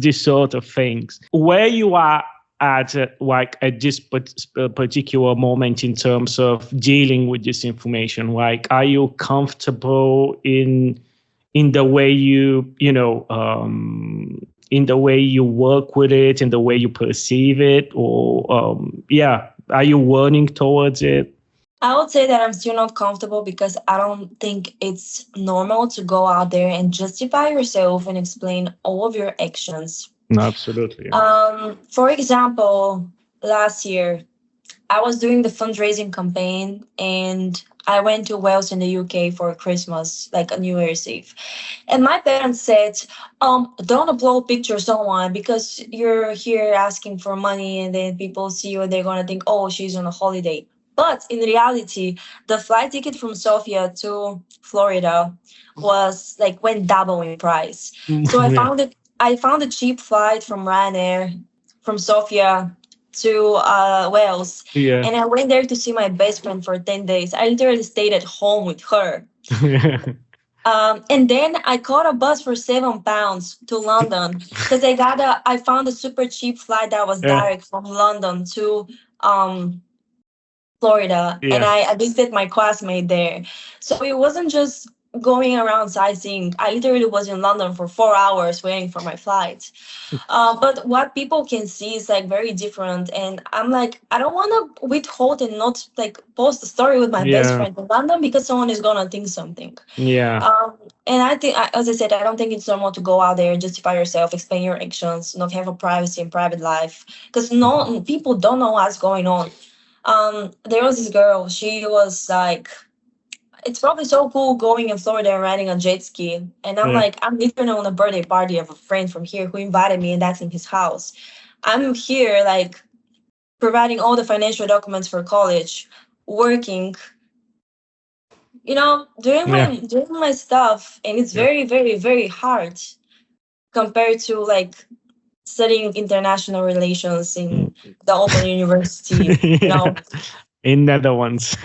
S1: these sort of things. Where you are at like at this particular moment in terms of dealing with this information, like are you comfortable in the way in the way you work with it, in the way you perceive it, or yeah, are you warning towards it?
S2: I would say that I'm still not comfortable because I don't think it's normal to go out there and justify yourself and explain all of your actions.
S1: Absolutely, yeah.
S2: For example, last year I was doing the fundraising campaign and I went to Wales in the UK for Christmas, like a New Year's Eve. And my parents said, don't upload pictures online because you're here asking for money and then people see you and they're gonna think, oh, she's on a holiday. But in reality, the flight ticket from Sofia to Florida was like went double in price. So I
S1: Yeah.
S2: found it I found a cheap flight from Ryanair from Sofia to Wales,
S1: Yeah.
S2: and I went there to see my best friend for 10 days. I literally stayed at home with her. And then I caught a bus for £7 to London because I found a super cheap flight that was
S1: Yeah.
S2: direct from London to um Florida, and
S1: Yeah.
S2: I visited my classmate there. So it wasn't just going around sightseeing. I literally was in London for 4 hours waiting for my flight. But what people can see is like very different, and I'm like, I don't want to withhold and not like post a story with my best
S1: Yeah.
S2: friend in London because someone is gonna think something.
S1: Yeah.
S2: And I think, as I said, I don't think it's normal to go out there, justify yourself, explain your actions, not have a privacy and private life, because no people don't know what's going on. There was this girl. She was like it's probably so cool going in Florida and riding a jet ski. And I'm
S1: Yeah.
S2: like, I'm literally on a birthday party of a friend from here who invited me, and that's in his house. I'm here, like, providing all the financial documents for college, working,
S1: Yeah.
S2: doing my stuff, and it's
S1: Yeah.
S2: very, very, very hard compared to like studying international relations in
S1: Mm.
S2: the Open University.
S1: Yeah. In Netherlands.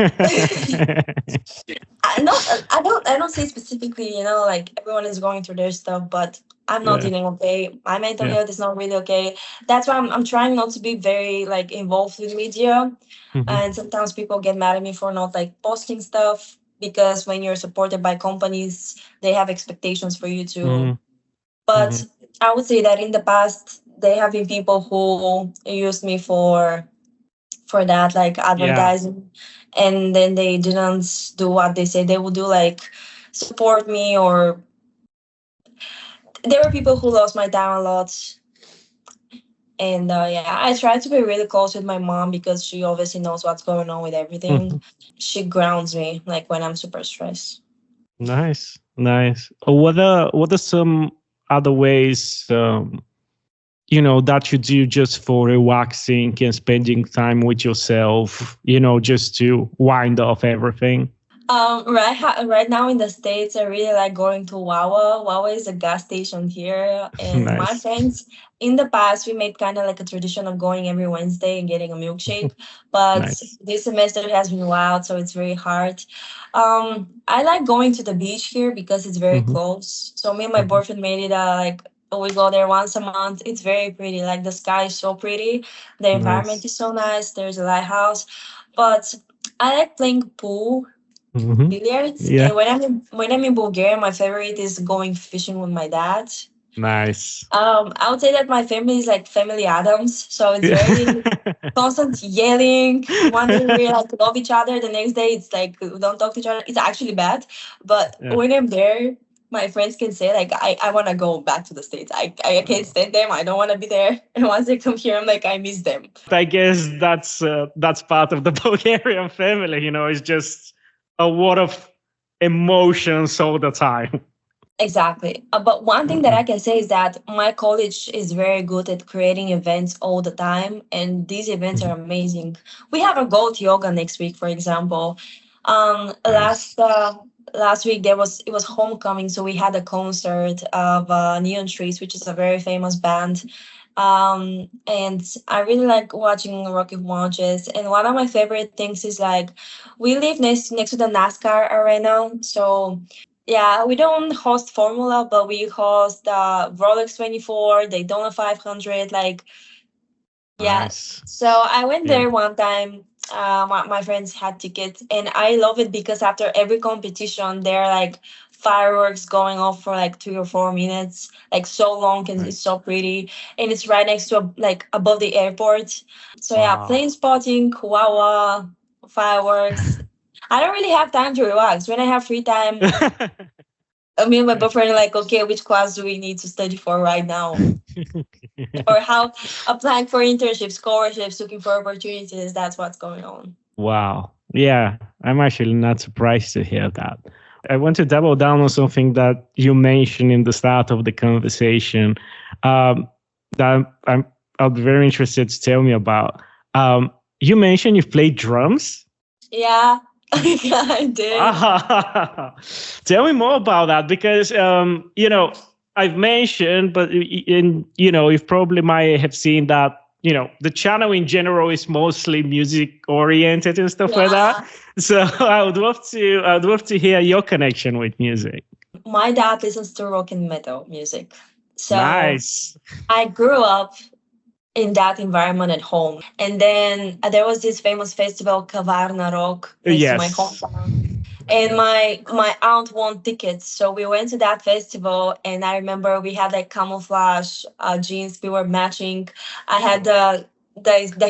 S2: I don't say specifically, like everyone is going through their stuff, but I'm not
S1: Yeah.
S2: feeling okay. My mental
S1: Yeah.
S2: health is not really okay. That's why I'm trying not to be very like involved with media.
S1: Hmm.
S2: And sometimes people get mad at me for not like posting stuff, because when you're supported by companies, they have expectations for you to.
S1: Hmm.
S2: But
S1: Hmm.
S2: I would say that in the past, there have been people who used me for that, like
S1: Yeah.
S2: advertising, and then they didn't do what they said they would do, like support me. Or there were people who lost my time a lot. And yeah, I try to be really close with my mom because she obviously knows what's going on with everything.
S1: Mhm.
S2: She grounds me like when I'm super stressed.
S1: Nice. Nice. What are some other ways that you do just for relaxing and spending time with yourself, just to wind off everything?
S2: Right now in the States, I really like going to Wawa. Wawa is a gas station here, and my
S1: Nice.
S2: friends, in the past, we made kind of like a tradition of going every Wednesday and getting a milkshake. But
S1: Nice.
S2: this semester has been wild, so it's very hard. I like going to the beach here because it's very
S1: Hmm.
S2: close. So me and my
S1: Hmm.
S2: boyfriend made it like we go there once a month. It's very pretty. Like the sky is so pretty. The environment
S1: Nice.
S2: is so nice. There's a lighthouse, but I like playing pool,
S1: Hmm.
S2: billiards.
S1: Yeah.
S2: And when I'm in Bulgaria, my favorite is going fishing with my dad.
S1: Nice.
S2: I would say that my family is like family Adams, so it's very constant yelling. One day we like love each other, the next day it's like we don't talk to each other. It's actually bad, but
S1: Yeah.
S2: when I'm there, my friends can say like I want to go back to the States. I can't stand them. I don't want to be there. And once they come here, I'm like I miss them.
S1: I guess that's part of the Bulgarian family. It's just a lot of emotions all the time.
S2: Exactly. But one thing that I
S1: Mhm.
S2: can say is that my college is very good at creating events all the time, and these events are
S1: Mhm.
S2: amazing. We have a goat yoga next week, for example.
S1: Nice.
S2: Last week it was homecoming, so we had a concert of Neon Trees, which is a very famous band. And I really like watching rocket launches. And one of my favorite things is like we live next to the NASCAR arena, so yeah, we don't host Formula, but we host Rolex 24, Daytona 500. Like, yeah.
S1: Nice.
S2: So I went
S1: Yeah.
S2: there one time. My friends had tickets, and I love it because after every competition, there are like fireworks going off for like 3 or 4 minutes, like so long, and it's
S1: Nice.
S2: so pretty. And it's right next to like above the airport. So yeah,
S1: Wow.
S2: plane spotting, Wawa, fireworks. I don't really have time to relax. When I have free time, me and my boyfriend are like, okay, which class do we need to study for right now? Or how applying for internships, scholarships, looking for opportunities. That's what's going on.
S1: Wow. Yeah, I'm actually not surprised to hear that. I want to double down on something that you mentioned in the start of the conversation, um, that I'm very interested to tell me about. You mentioned you played drums.
S2: Yeah, I did.
S1: Ah, tell me more about that because I've mentioned, but you probably might have seen that the channel in general is mostly music oriented and stuff like that.
S2: Yeah.
S1: So I would love to hear your connection with music.
S2: My dad listens to rock and metal music. So
S1: Nice.
S2: I grew up in that environment at home. And then there was this famous festival, Kavarna Rock, next to my
S1: Yes.
S2: hometown. And my aunt won tickets, so we went to that festival. And I remember we had like camouflage jeans, we were matching. I had the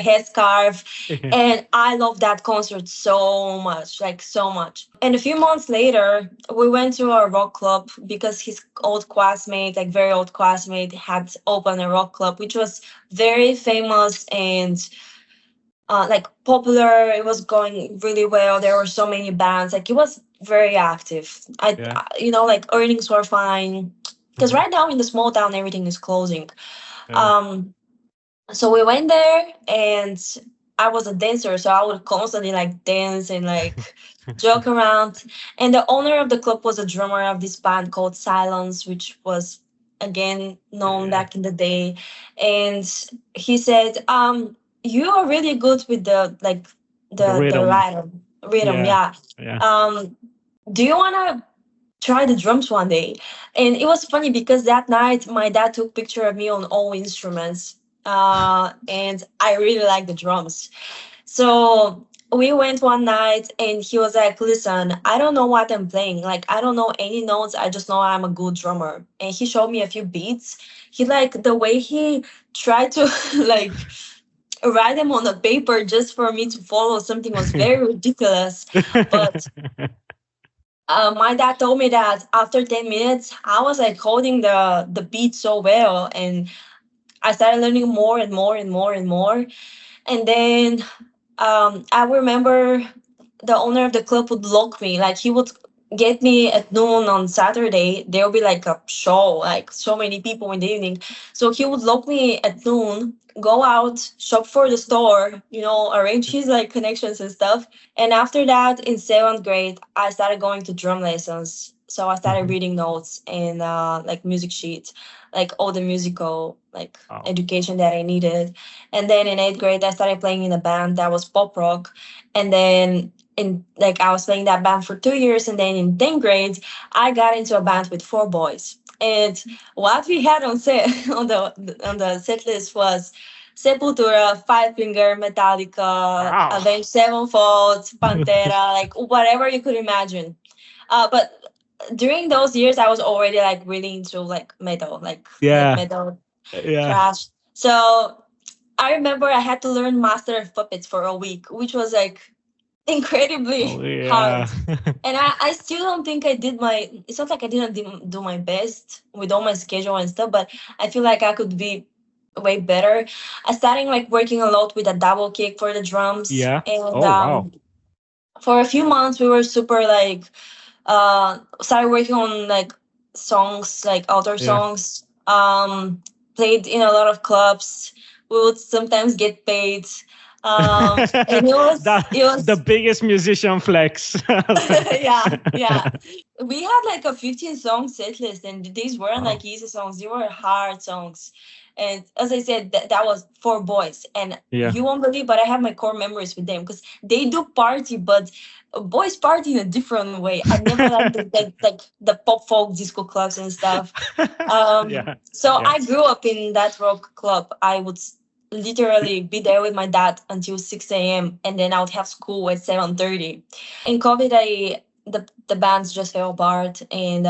S2: headscarf, and I loved that concert so much, like so much. And a few months later, we went to a rock club because his old classmate, like very old classmate, had opened a rock club, which was very famous and like popular. It was going really well. There were so many bands. Like it was very active.
S1: Yeah.
S2: Like earnings were fine because
S1: Mhm.
S2: right now in the small town everything is closing.
S1: Yeah.
S2: Um, so we went there, and I was a dancer, so I would constantly like dance and like joke around. And the owner of the club was a drummer of this band called Silence, which was again known
S1: Yeah.
S2: back in the day. And he said, you are really good with the like
S1: The
S2: the
S1: rhythm.
S2: rhythm,
S1: Yeah.
S2: yeah.
S1: Yeah.
S2: um do you want to try the drums one day? And it was funny because that night my dad took picture of me on all instruments, and I really like the drums. So we went one night, and he was like, listen, I don't know what I'm playing, like I don't know any notes, I just know I'm a good drummer. And he showed me a few beats. He like the way he tried to like write them on a paper just for me to follow something was very ridiculous. But my dad told me that after 10 minutes, I was like holding the beat so well. And I started learning more and more and more and more. And then I remember the owner of the club would lock me. Like he would get me at noon on Saturday. There will be like a show, like so many people in the evening. So he would lock me at noon, go out, shop for the store, arrange his like connections and stuff. And after that, in seventh grade, I started going to drum lessons. So I started
S1: Mhm.
S2: reading notes and like music sheets, like all the musical like
S1: Wow.
S2: education that I needed. And then in eighth grade, I started playing in a band that was pop rock. And then in like I was playing that band for 2 years. And then in 10th grade, I got into a band with four boys. And what we had on set on the set list was Sepultura, Five Finger, Metallica,
S1: Wow.
S2: Avenged Sevenfold, Pantera, like whatever you could imagine. But during those years, I was already like really into like metal, like
S1: Yeah.
S2: metal
S1: Yeah.
S2: trash. So I remember I had to learn Master of Puppets for a week, which was like
S1: Oh
S2: incredibly hard.
S1: yeah.
S2: And I still don't think I did my, it's not like I didn't do my best with all my schedule and stuff, but I feel like I could be way better. I started like working a lot with a double kick for the drums.
S1: Yeah.
S2: And
S1: Oh wow.
S2: for a few months, we were super like, started working on like songs, like outdoor
S1: Yeah.
S2: songs. Played in a lot of clubs. We would sometimes get paid. And it was
S1: That
S2: it
S1: the
S2: was
S1: biggest musician flex.
S2: yeah, yeah. We had like a 15 song set list, and these weren't
S1: Wow.
S2: like easy songs, they were hard songs. And as I said, that was four boys. And
S1: Yeah.
S2: you won't believe, but I have my core memories with them because they do party, but boys party in a different way. I never liked the pop folk disco clubs and stuff.
S1: Yeah.
S2: So
S1: Yeah.
S2: I grew up in that rock club. I would literally be there with my dad until 6 a.m. and then I would have school at 7:30. In COVID, the bands just fell apart, and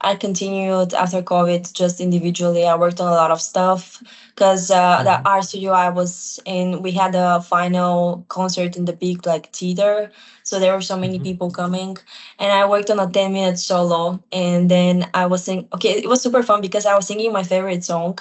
S2: I continued after COVID just individually. I worked on a lot of stuff because the
S1: Mhm.
S2: art studio I was in, we had a final concert in the big like theater, so there were so many
S1: Mhm.
S2: people coming, and I worked on a 10-minute solo, and then I was singing. Okay, it was super fun because I was singing my favorite song.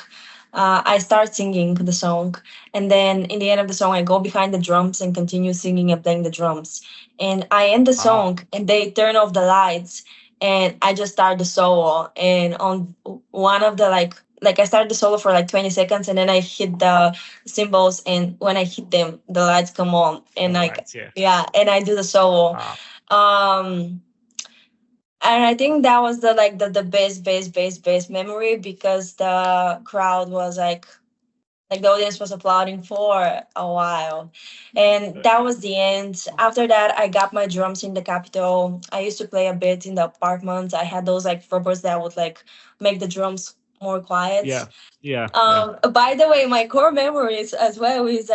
S2: I start singing the song, and then in the end of the song, I go behind the drums and continue singing and playing the drums. And I end the
S1: Wow.
S2: song, and they turn off the lights, and I just start the solo. And on one of the like I started the solo for like 20 seconds, and then I hit the cymbals, and when I hit them, the lights come on, and
S1: All
S2: like
S1: right. Yeah.
S2: yeah, and I do the solo.
S1: Wow.
S2: Um, and I think that was the best memory because the crowd was like the audience was applauding for a while. And that was the end. After that, I got my drums in the Capitol. I used to play a bit in the apartment. I had those like robots that would like make the drums more quiet.
S1: Yeah. Yeah. Yeah.
S2: By the way, my core memories as well is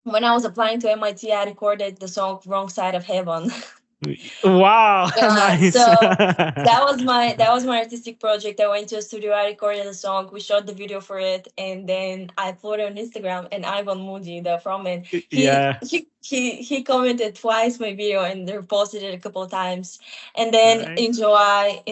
S2: when I was applying to MIT, I recorded the song Wrong Side of Heaven.
S1: Wow.
S2: Yeah, so
S1: Nice.
S2: that was my artistic project. I went to a studio, I recorded a song, we shot the video for it, and then I put it on Instagram. And Ivan Moody, the frontman, he
S1: Yeah.
S2: he he commented twice my video and reposted it a couple of times. And then
S1: Right.
S2: in July,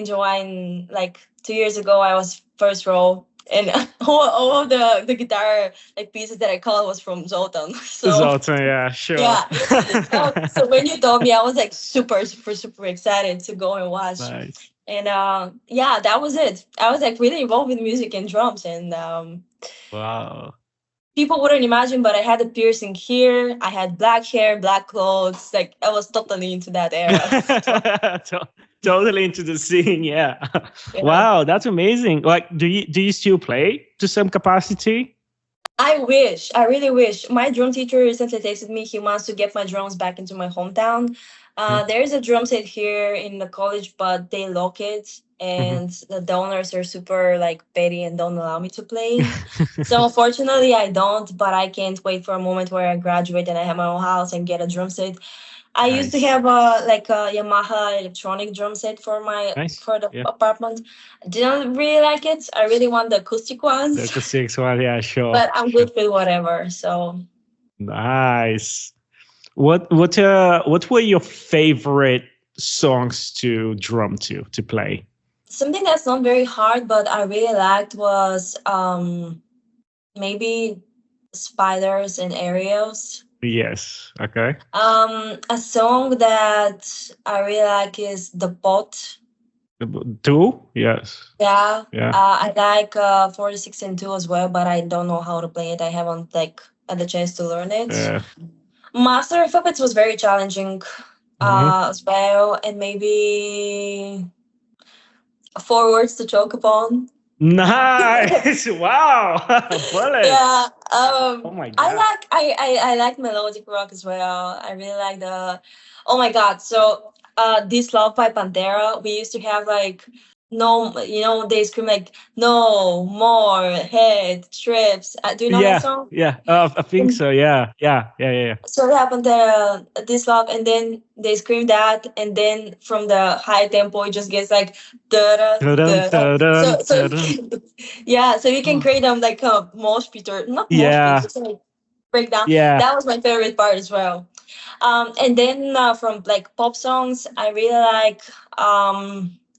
S2: like 2 years ago, I was first row And all of the guitar like pieces that I called was from Zoltan. So
S1: Zoltan, yeah, sure.
S2: yeah. So when you told me, I was like super, super, super excited to go and watch.
S1: Nice.
S2: And yeah, that was it. I was like really involved with music and drums, and
S1: Wow.
S2: people wouldn't imagine, but I had a piercing here. I had black hair, black clothes. Like I was totally into that era. So,
S1: Totally into the scene, yeah.
S2: yeah.
S1: Wow, that's amazing. Like, do you still play to some capacity?
S2: I wish. I really wish. My drum teacher recently texted me. He wants to get my drums back into my hometown.
S1: Yeah.
S2: There is a drum set here in the college, but they lock it, and the owners are super like petty and don't allow me to play. So unfortunately, I don't. But I can't wait for a moment where I graduate and I have my own house and get a drum set. I used to
S1: Nice.
S2: have a Yamaha electronic drum set
S1: Nice.
S2: for the
S1: Yeah.
S2: apartment. I didn't really like it. I really want the acoustic
S1: The
S2: ones,
S1: acoustic one, yeah, sure.
S2: but I'm
S1: Sure.
S2: good with whatever. So
S1: Nice. What were your favorite songs to drum to play?
S2: something that's not very hard, but I really liked was maybe spiders and aerials.
S1: Yes. Okay.
S2: A song that I really like is The Pot.
S1: Two? Yes.
S2: Yeah.
S1: Yeah.
S2: I like 46 and 2 as well, but I don't know how to play it. I haven't like had the chance to learn it. Master of Puppets was very challenging as well, and maybe Four Words to Choke Upon.
S1: Nice. Wow. Bullet.
S2: Yeah.
S1: Oh my god.
S2: I like melodic rock as well. I really like the oh my god. So This Love by Pantera, we used to have like no, they scream like no more head trips. Do you know that
S1: Yeah.
S2: song?
S1: Yeah. I think so. Yeah. Yeah. Yeah. Yeah.
S2: So it happened there, This Love, and then they scream that, and then from the high tempo, it just gets like da da
S1: Yeah. Dun,
S2: da.
S1: dun, dun,
S2: So
S1: dun,
S2: yeah, so you can create them like a mosh pit or not mosh pit,
S1: yeah.
S2: just like breakdown.
S1: Yeah.
S2: That was my favorite part as well. And then from like pop songs, I really like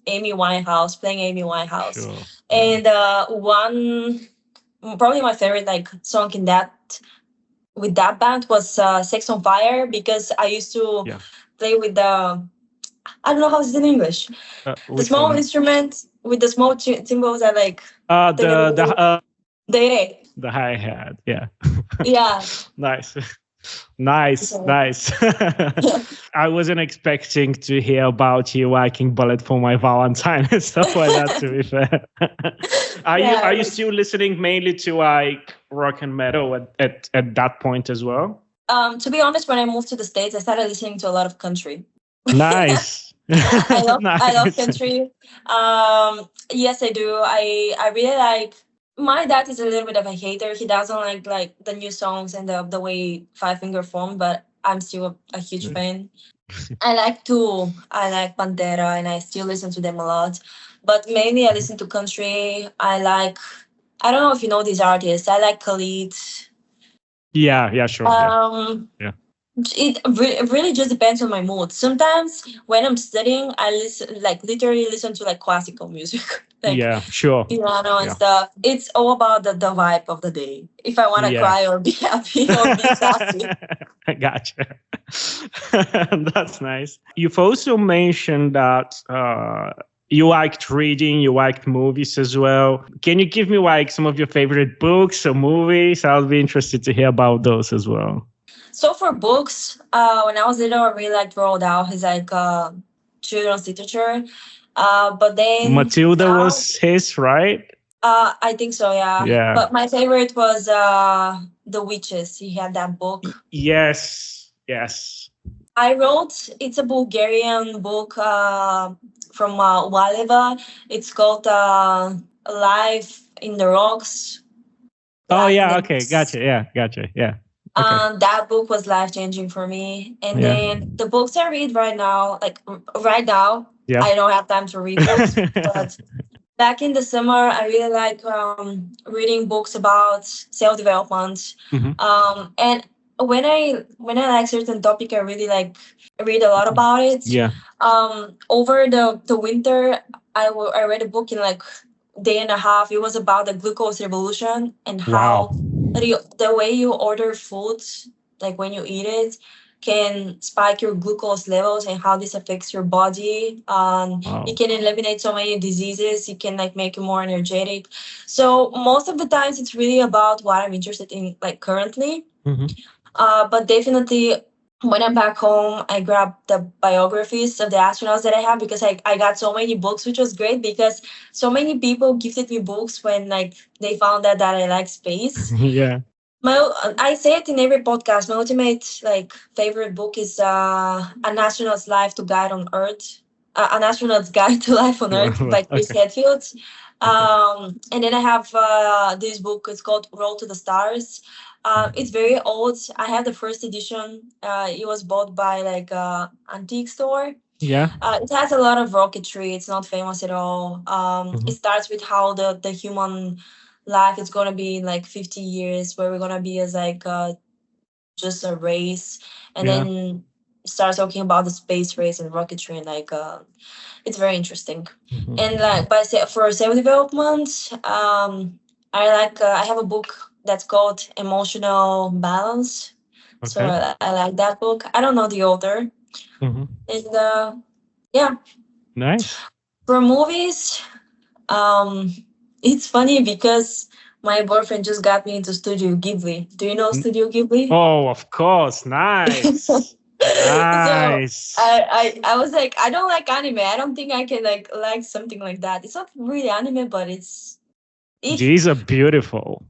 S2: Amy Winehouse, playing Amy Winehouse,
S1: Sure.
S2: and one probably my favorite like song in that with that band was Sex on Fire, because I used to
S1: Yeah.
S2: play with the I don't know how it's in English. The
S1: Which
S2: small
S1: one?
S2: instrument with the small cymbals are like
S1: The
S2: the
S1: the hi hat. Yeah.
S2: yeah.
S1: Nice. Nice,
S2: So,
S1: nice. I wasn't expecting to hear about you liking Bullet for My Valentine and stuff like that, to be fair. Are you still listening mainly to like rock and metal at that point as well?
S2: To be honest, when I moved to the States, I started listening to a lot of country.
S1: Nice.
S2: I love
S1: Nice.
S2: country. Yes, I do. I really like. My dad is a little bit of a hater. He doesn't like the new songs and the way Five Finger formed, but I'm still a huge fan. I like Tool. I like Pantera, and I still listen to them a lot. But mainly, I listen to country. I like. I don't know if you know these artists. I like Khalid.
S1: Yeah, sure. Yeah.
S2: It really just depends on my mood. Sometimes when I'm studying, I literally listen to like classical music, like
S1: Yeah, sure.
S2: piano and
S1: Yeah.
S2: stuff. It's all about the vibe of the day. If I want to
S1: Yeah.
S2: cry or be happy or be sassy.
S1: I gotcha. That's nice. You've also mentioned that you liked reading, you liked movies as well. Can you give me like some of your favorite books or movies? I'll be interested to hear about those as well.
S2: So for books, when I was little, I really liked Roald Dahl. He's like children's literature. But then
S1: Matilda was his, right?
S2: I think so, yeah.
S1: Yeah.
S2: But my favorite was The Witches. He had that book.
S1: Yes.
S2: It's a Bulgarian book from Waleva. It's called Life in the Rocks.
S1: Oh, yeah. Okay. Gotcha. Yeah. Okay.
S2: That book was life changing for me. And then the books I read right now,
S1: Yeah.
S2: I don't have time to read books, but back in the summer, I really like reading books about self development. And when I like certain topic, I really like read a lot about it.
S1: Yeah.
S2: Over the winter, I read a book in like day and a half. It was about the glucose revolution and
S1: Wow.
S2: how the way you order food, like when you eat it, can spike your glucose levels and how this affects your body.
S1: Wow.
S2: It can eliminate so many diseases. It can like make you more energetic. So most of the times, it's really about what I'm interested in, like currently.
S1: Hmm.
S2: But definitely, when I'm back home, I grab the biographies of the astronauts that I have because I got so many books, which was great because so many people gifted me books when like they found out that I like space.
S1: Yeah.
S2: I say it in every podcast. My ultimate like favorite book is An Astronaut's Life to Guide on Earth. An Astronaut's Guide to Life on Earth by Chris
S1: Okay.
S2: Hadfield.
S1: Okay.
S2: And then I have this book. It's called Roll to the Stars. It's very old. I have the first edition. It was bought by like a antique store.
S1: Yeah.
S2: It has a lot of rocketry. It's not famous at all. It
S1: Hmm.
S2: starts with how the human life is gonna be in like 50 years, where we're gonna be as like just a race, and
S1: Yeah.
S2: then starts talking about the space race and rocketry, and like it's very interesting. And
S1: Hmm.
S2: like for self development, I have a book that's called Emotional Balance. So
S1: Okay.
S2: I like that book. I don't know the author,
S1: Hmm.
S2: and yeah.
S1: Nice.
S2: For movies, um, it's funny because my boyfriend just got me into Studio Ghibli. Do you know
S1: N-
S2: Studio Ghibli?
S1: Oh, of course.
S2: So
S1: Nice. Nice.
S2: I was like, I don't like anime. I don't think I can like something like that. It's not really anime, but it's if
S1: These are beautiful.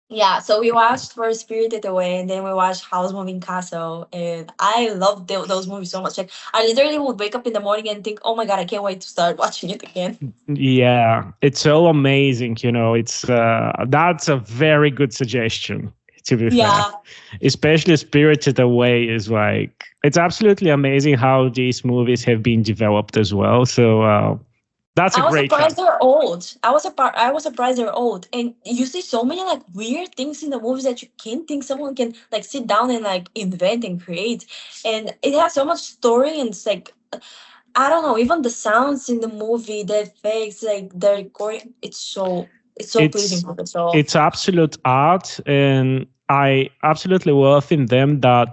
S2: yeah. So we watched First Spirited Away, and then we watched House Moving Castle, and I loved those movies so much. Like I literally would wake up in the morning and think, oh my god, I can't wait to start watching it again.
S1: Yeah, it's so amazing. It's that's a very good suggestion. To be fair,
S2: Yeah.
S1: especially Spirited Away is like it's absolutely amazing how these movies have been developed as well. So that's a
S2: I was
S1: great
S2: surprised
S1: choice.
S2: they're old. I was surprised they're old, and you see so many like weird things in the movies that you can't think someone can like sit down and like invent and create, and it has so much story and it's like I don't know, even the sounds in the movie, the effects, like the recording, it's so pleasing
S1: It's
S2: for the soul.
S1: it's absolute art, and I absolutely love in them that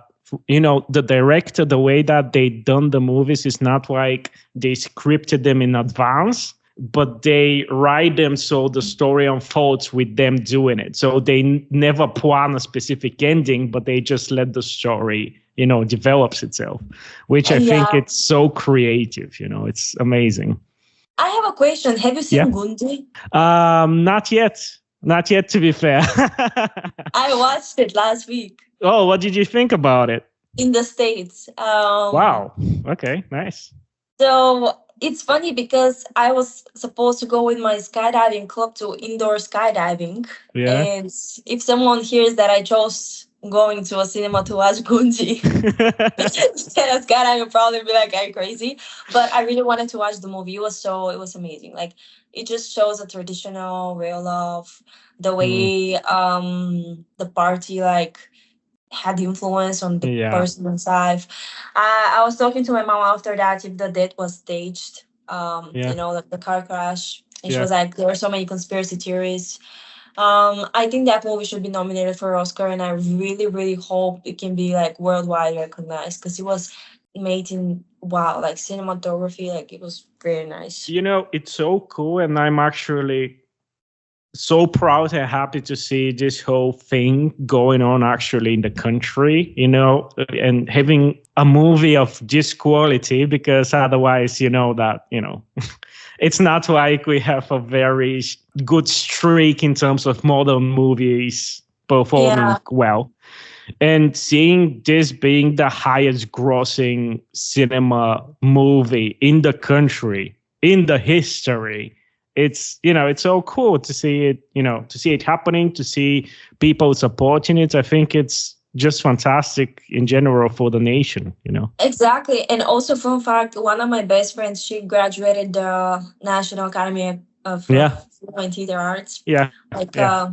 S1: the director, the way that they done the movies is not like they scripted them in advance, but they write them so the story unfolds with them doing it. So they never plan a specific ending, but they just let the story develops itself, which I think
S2: Yeah,
S1: it's so creative. It's amazing.
S2: I have a question. Have you
S1: Yeah.
S2: seen Gundi?
S1: Not yet. Not yet, to be fair.
S2: I watched it last week
S1: Oh, what did you think about it?
S2: in the States.
S1: Wow. Okay, nice.
S2: So it's funny because I was supposed to go with my skydiving club to indoor skydiving.
S1: Yeah.
S2: And if someone hears that I chose going to a cinema to watch Gunji instead of skydiving, probably be like, "Are you crazy?" But I really wanted to watch the movie. It was amazing. Like it just shows a traditional real love, the
S1: Mm,
S2: way the party like had influence on the
S1: yeah.
S2: person inside. I was talking to my mom after that if the death was staged,
S1: Yeah.
S2: like the car crash. And she
S1: Yeah.
S2: was like, there are so many conspiracy theories. I think that movie should be nominated for Oscar, and I really, really hope it can be like worldwide recognized because it was made in wow, like cinematography, like it was very nice.
S1: It's so cool, and I'm actually so proud and happy to see this whole thing going on actually in the country, and having a movie of this quality, because otherwise, it's not like we have a very good streak in terms of modern movies performing
S2: Yeah,
S1: well. And seeing this being the highest grossing cinema movie in the country, in the history, it's so cool to see it, to see it happening, to see people supporting it. I think it's just fantastic in general for the nation.
S2: exactly. And also, fun fact, one of my best friends, she graduated the National Academy of
S1: Yeah.
S2: Film and Theater Arts,
S1: Yeah.
S2: like
S1: Yeah.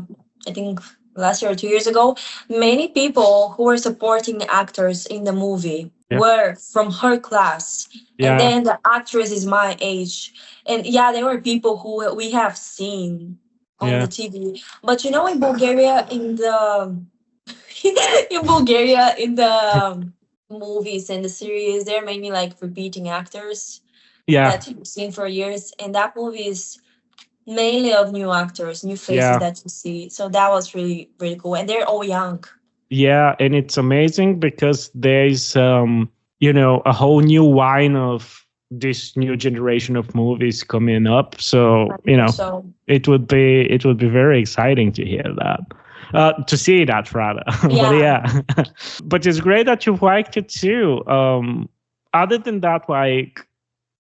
S2: I think last year or 2 years ago. Many people who were supporting the actors in the movie were from her class, and
S1: Yeah.
S2: then the actress is my age, and yeah, there were people who we have seen on the
S1: Yeah.
S2: TV. But you know, in Bulgaria, in the in Bulgaria, in the movies and the series, they're mainly like repeating actors
S1: Yeah.
S2: that you've seen for years, and that movie is mainly of new actors, new faces
S1: Yeah.
S2: that you see. So that was really really cool, and they're all young.
S1: Yeah, and it's amazing because there's a whole new line of this new generation of movies coming up. So,
S2: I think so.
S1: it would be very exciting to hear that. To see that rather. But
S2: Yeah.
S1: yeah. But it's great that you liked it too. Other than that, like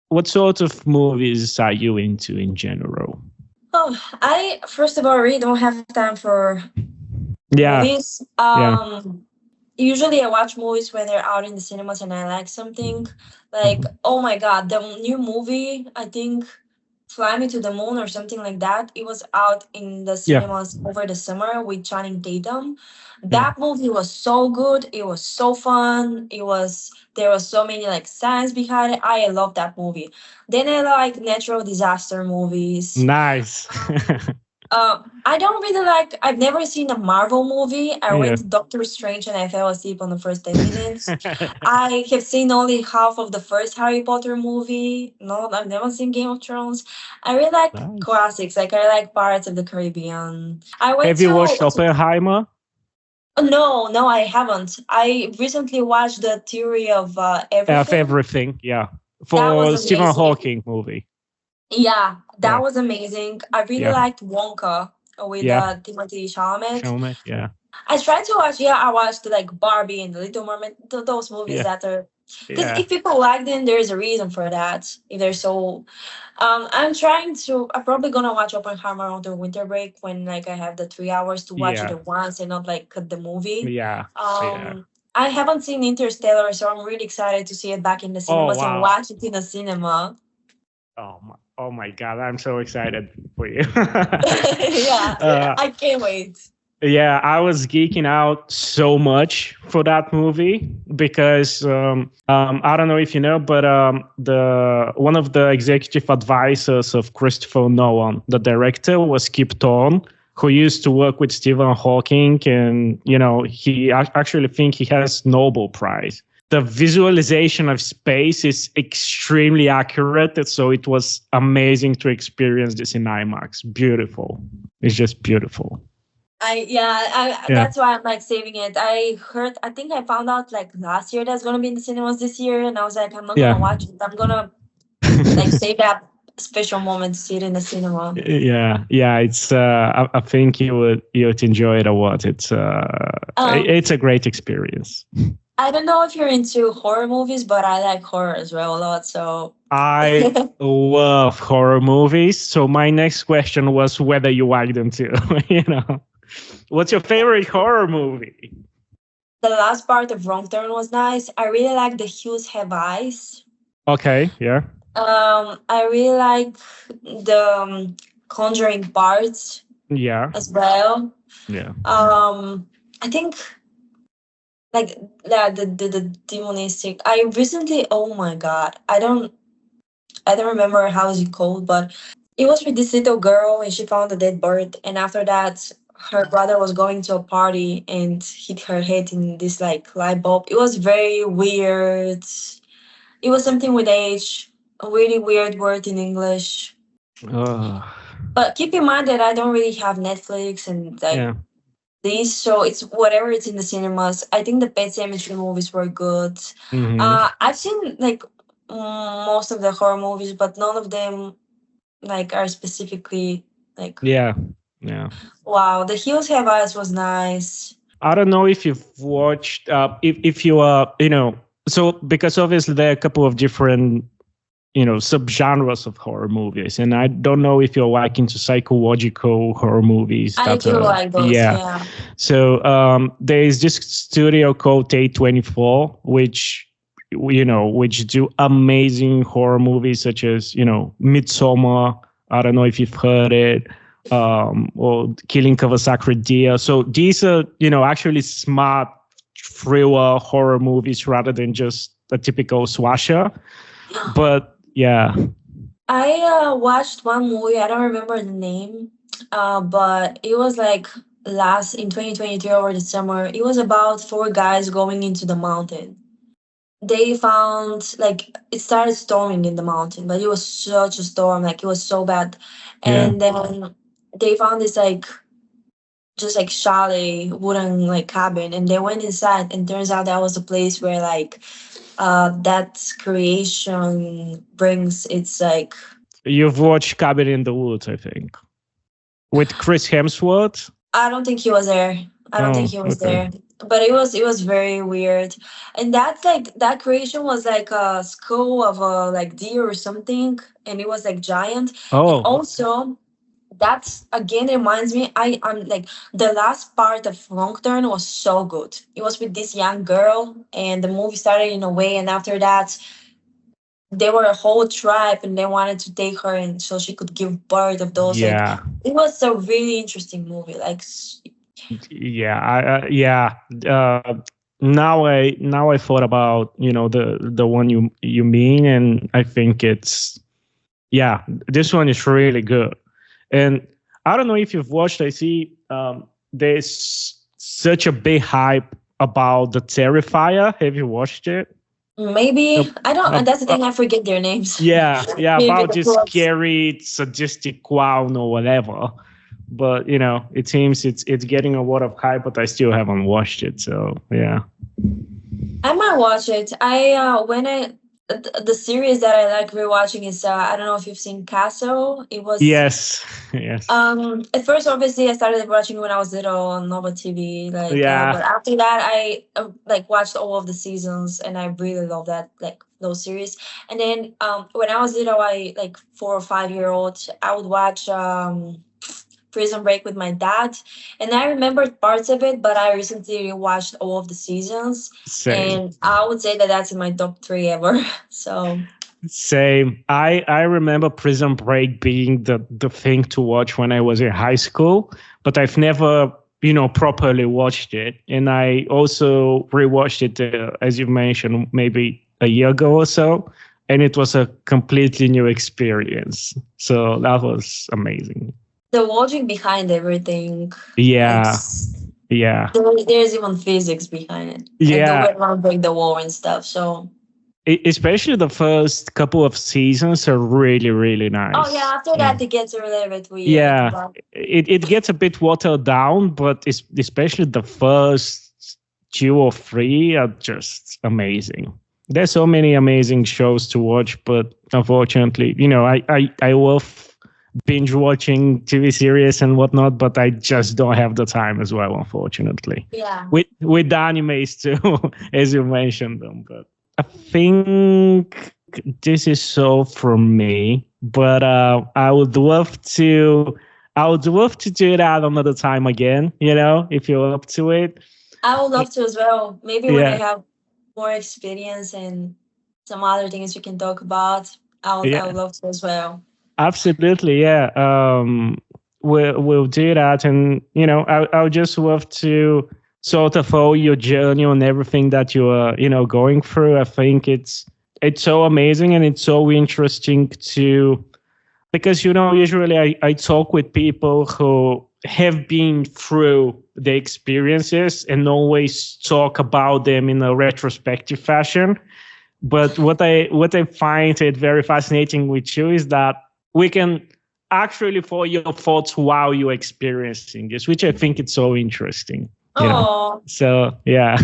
S1: what sort of movies are you into in general?
S2: Oh, I first of all really don't have time for
S1: Yeah.
S2: movies.
S1: Yeah.
S2: Usually I watch movies when they're out in the cinemas and I like something. Like,
S1: Mhm.
S2: oh my god, the new movie, I think Fly Me to the Moon or something like that. It was out in the
S1: Yeah.
S2: cinemas over the summer with Channing Tatum.
S1: Yeah.
S2: That movie was so good. It was so fun. There was so many like science behind it. I love that movie. Then I like natural disaster movies.
S1: Nice.
S2: I don't really like. I've never seen a Marvel movie. I
S1: Yeah.
S2: went to Doctor Strange and I fell asleep on the first 10 minutes. I have seen only half of the first Harry Potter movie. No, I've never seen Game of Thrones. I really like
S1: Nice.
S2: classics. Like I like Pirates of the Caribbean. I went
S1: Have you watched Oppenheimer?
S2: no, no, I haven't. I recently watched the theory of
S1: Of
S2: everything.
S1: everything, yeah.
S2: That was
S1: For Stephen
S2: amazing.
S1: Hawking movie.
S2: Yeah, that
S1: Yeah.
S2: was amazing. I really
S1: Yeah.
S2: liked Wonka with
S1: Yeah.
S2: Timothy Chalamet.
S1: Showman. Yeah.
S2: I tried to watch. Yeah, I watched like Barbie and The Little Mermaid. Those movies
S1: Yeah.
S2: that are because
S1: Yeah.
S2: if people like them, there's a reason for that. If they're so, I'm trying to. I'm probably gonna watch Oppenheimer on the winter break when like I have the 3 hours to watch it
S1: Yeah.
S2: at once and not like cut the movie.
S1: Yeah. Yeah.
S2: I haven't seen Interstellar, so I'm really excited to see it back in the
S1: Oh
S2: cinemas and
S1: wow.
S2: watch it in the cinema.
S1: Oh my God. I'm so excited for you.
S2: Yeah, I can't wait.
S1: Yeah, I was geeking out so much for that movie because I don't know if you know, but the one of the executive advisors of Christopher Nolan, the director, was Kip Thorne, who used to work with Stephen Hawking, and he actually think he has Nobel Prize. The visualization of space is extremely accurate, so it was amazing to experience this in IMAX. Beautiful. It's just beautiful.
S2: Yeah. That's why I'm like saving it. I think I found out like last year that's gonna be in the cinemas this year, and I was like, I'm not
S1: Yeah.
S2: gonna watch it. I'm gonna like save that special moment to see it in the cinema.
S1: Yeah, it's I think you would enjoy it a lot. It's a great experience.
S2: I don't know if you're into horror movies, but I like horror as well a lot. So
S1: I love horror movies. So my next question was whether you like them too. What's your favorite horror movie?
S2: the last part of Wrong Turn was nice. I really like The Hills Have Eyes.
S1: Okay, yeah.
S2: I really like the Conjuring parts
S1: Yeah.
S2: as well.
S1: Yeah.
S2: I think like the demonistic. I recently, oh my god, I don't remember how is it called, but it was with this little girl and she found a dead bird, and after that her brother was going to a party and hit her head in this like light bulb. It was very weird. It was something with age, a really weird word in English. But keep in mind that I don't really have Netflix and like
S1: Yeah.
S2: these, so it's whatever it's in the cinemas. I think the Pet Cemetery movies were good.
S1: Mhm.
S2: I've seen like most of the horror movies, but none of them like are specifically like
S1: Yeah.
S2: wow. The Hills Have Eyes was nice.
S1: I don't know if you've watched if you are so because obviously there are a couple of different subgenres of horror movies, and I don't know if you're like into psychological horror movies.
S2: I do like those. Yeah.
S1: So there is this studio called A24, which do amazing horror movies such as Midsommar. I don't know if you've heard it. Or Killing of a Sacred Deer. So these are, actually smart thriller horror movies rather than just a typical swasher. But yeah.
S2: I watched one movie. I don't remember the name, but it was like last in 2023 over the summer. It was about four guys going into the mountain. They found like it started storming in the mountain, but it was such a storm, like it was so bad.
S1: Yeah.
S2: And then they found this like just like chalet wooden like cabin, and they went inside, and turns out that was a place where like that creation brings its like.
S1: You've watched Cabin in the Woods, I think, with Chris Hemsworth.
S2: I don't think he was there. I don't think he was there. But it was very weird. And that's like that creation was like a skull of a like deer or something, and it was like giant. And
S1: Oh,
S2: also that's again reminds me, I'm like the last part of Wrong Turn was so good. It was with this young girl, and the movie started in a way, and after that they were a whole tribe, and they wanted to take her, and so she could give birth of those. Like
S1: yeah.
S2: it was a really interesting movie. Like
S1: Yeah, yeah. Now I thought about the one you mean, and I think it's this one is really good. And I don't know if you've watched. I see there's such a big hype about the Terrifier. Have you watched it?
S2: maybe I don't. That's the thing. I forget their names.
S1: Yeah,
S2: Maybe
S1: about
S2: the
S1: this
S2: plots.
S1: scary, sadistic clown or whatever. But it seems it's getting a lot of hype, but I still haven't watched it. So yeah.
S2: I might watch it. The series that I like rewatching is I don't know if you've seen Castle. It was
S1: Yes. Yes.
S2: at first obviously I started watching when I was little on Nova TV, like
S1: Yeah.
S2: but after that I like watched all of the seasons, and I really love that like those series. And then when I was little, I like 4 or 5 year old, I would watch Prison Break with my dad, and I remembered parts of it, but I recently watched all of the seasons,
S1: Same.
S2: and I would say that that's in my top three ever. So
S1: Same. I remember Prison Break being the thing to watch when I was in high school, but I've never properly watched it. And I also rewatched it, as you mentioned, maybe a year ago or so, and it was a completely new experience. So that was amazing.
S2: the logic behind everything,
S1: Yeah.
S2: like,
S1: Yeah.
S2: there's even physics behind it, like
S1: Yeah.
S2: the way around break the wall and stuff. So
S1: Especially the first couple of seasons are really, really nice.
S2: oh yeah, after that it gets a little bit weird.
S1: Yeah,
S2: but
S1: it gets a bit watered down, but especially the first 2 or 3 are just amazing. There's so many amazing shows to watch, but unfortunately, I love binge watching TV series and whatnot, but I just don't have the time as well, unfortunately.
S2: yeah.
S1: With the animes too, as you mentioned them. But I think this is so from me. But I would love to do that another time again. If you're up to it.
S2: I would love to as well. Maybe when I
S1: Yeah.
S2: have more experience and some other things we can talk about, I
S1: Yeah.
S2: would love to as well.
S1: Absolutely, yeah. We'll do that, and I would just love to sort of follow your journey on everything that you are going through. I think it's so amazing, and it's so interesting because usually I talk with people who have been through the experiences and always talk about them in a retrospective fashion. But what I find it very fascinating with you is that we can actually follow your thoughts while you're experiencing this, which I think it's so interesting.
S2: Oh,
S1: So yeah.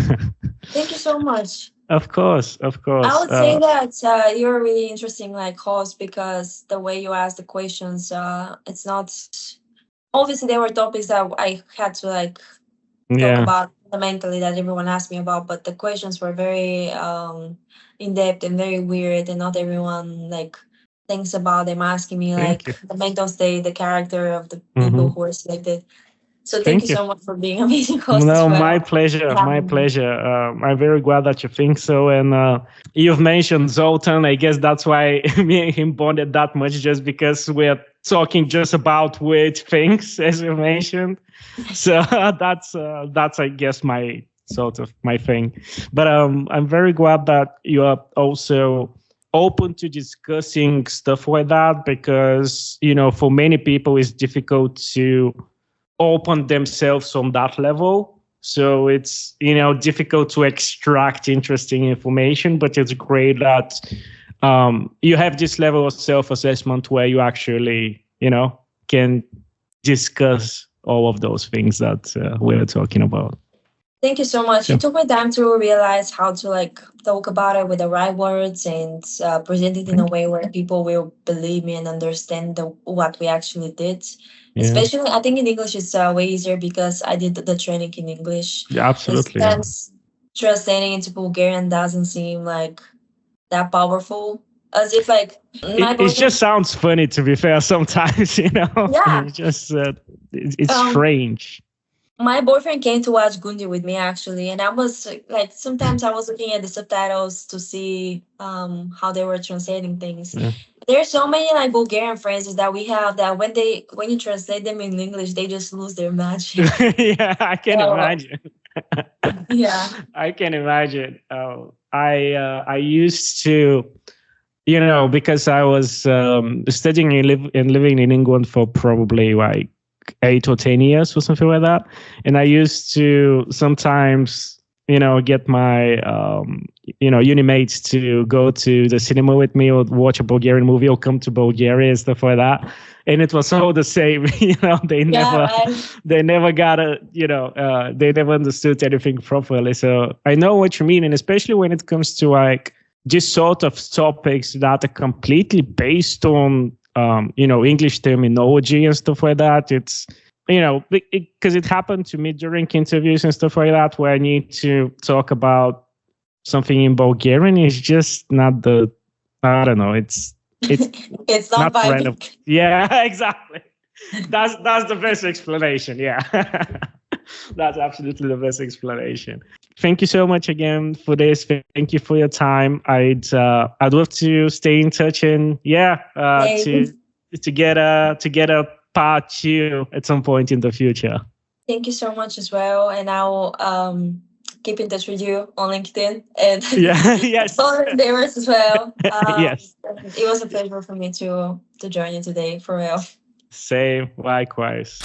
S2: thank you so much.
S1: Of course.
S2: I would say that you're a really interesting like host, because the way you ask the questions, it's not obviously there were topics that I had to like talk about fundamentally that everyone asked me about, but the questions were very in depth and very weird, and not everyone like thinks about them, asking me like the mental state, the character of the people who are selected. So thank you so much for being an amazing host.
S1: No,
S2: as well.
S1: my pleasure. My pleasure. I'm very glad that you think so. And you've mentioned Zoltan. I guess that's why me and him bonded that much, just because we're talking just about weird things, as you mentioned. So that's I guess my sort of my thing. But I'm very glad that you are also open to discussing stuff like that, because for many people it's difficult to open themselves on that level. So it's difficult to extract interesting information, but it's great that you have this level of self-assessment where you actually can discuss all of those things that we're talking about.
S2: Thank you so much.
S1: Yeah.
S2: It took me time to realize how to talk about it with the right words and present it in a way where people will believe me and understand what we actually did.
S1: Yeah.
S2: Especially, I think in English it's way easier because I did the training in English.
S1: Yeah, absolutely.
S2: Sometimes translating into Bulgarian doesn't seem like that powerful. As if
S1: it just sounds funny, to be fair, sometimes,
S2: Yeah.
S1: It's just it's strange.
S2: My boyfriend came to watch Gundi with me actually, and I was sometimes I was looking at the subtitles to see how they were translating things.
S1: Yeah.
S2: There's so many Bulgarian phrases that we have that when you translate them in English, they just lose their magic.
S1: Yeah, I can imagine.
S2: Yeah,
S1: I can imagine. I used to, because I was studying and living in England for probably 8 or 10 years or something like that. And I used to sometimes, get my, uni mates to go to the cinema with me or watch a Bulgarian movie or come to Bulgaria and stuff like that. And it was all the same, they never got they never understood anything properly. So I know what you mean. And especially when it comes to this sort of topics that are completely based on English terminology and stuff like that. It's, because it happened to me during interviews and stuff like that, where I need to talk about something in Bulgarian. It's just not I don't know. It's
S2: it's not
S1: random. Yeah, exactly. That's the best explanation. Yeah. That's absolutely the best explanation. Thank you so much again for this. Thank you for your time. I'd love to stay in touch and to get a part 2 at some point in the future.
S2: Thank you so much as well, and I'll keep in touch with you on LinkedIn and
S1: yes,
S2: endeavors as well.
S1: Yes,
S2: it was a pleasure for me to join you today, for real.
S1: Same, likewise.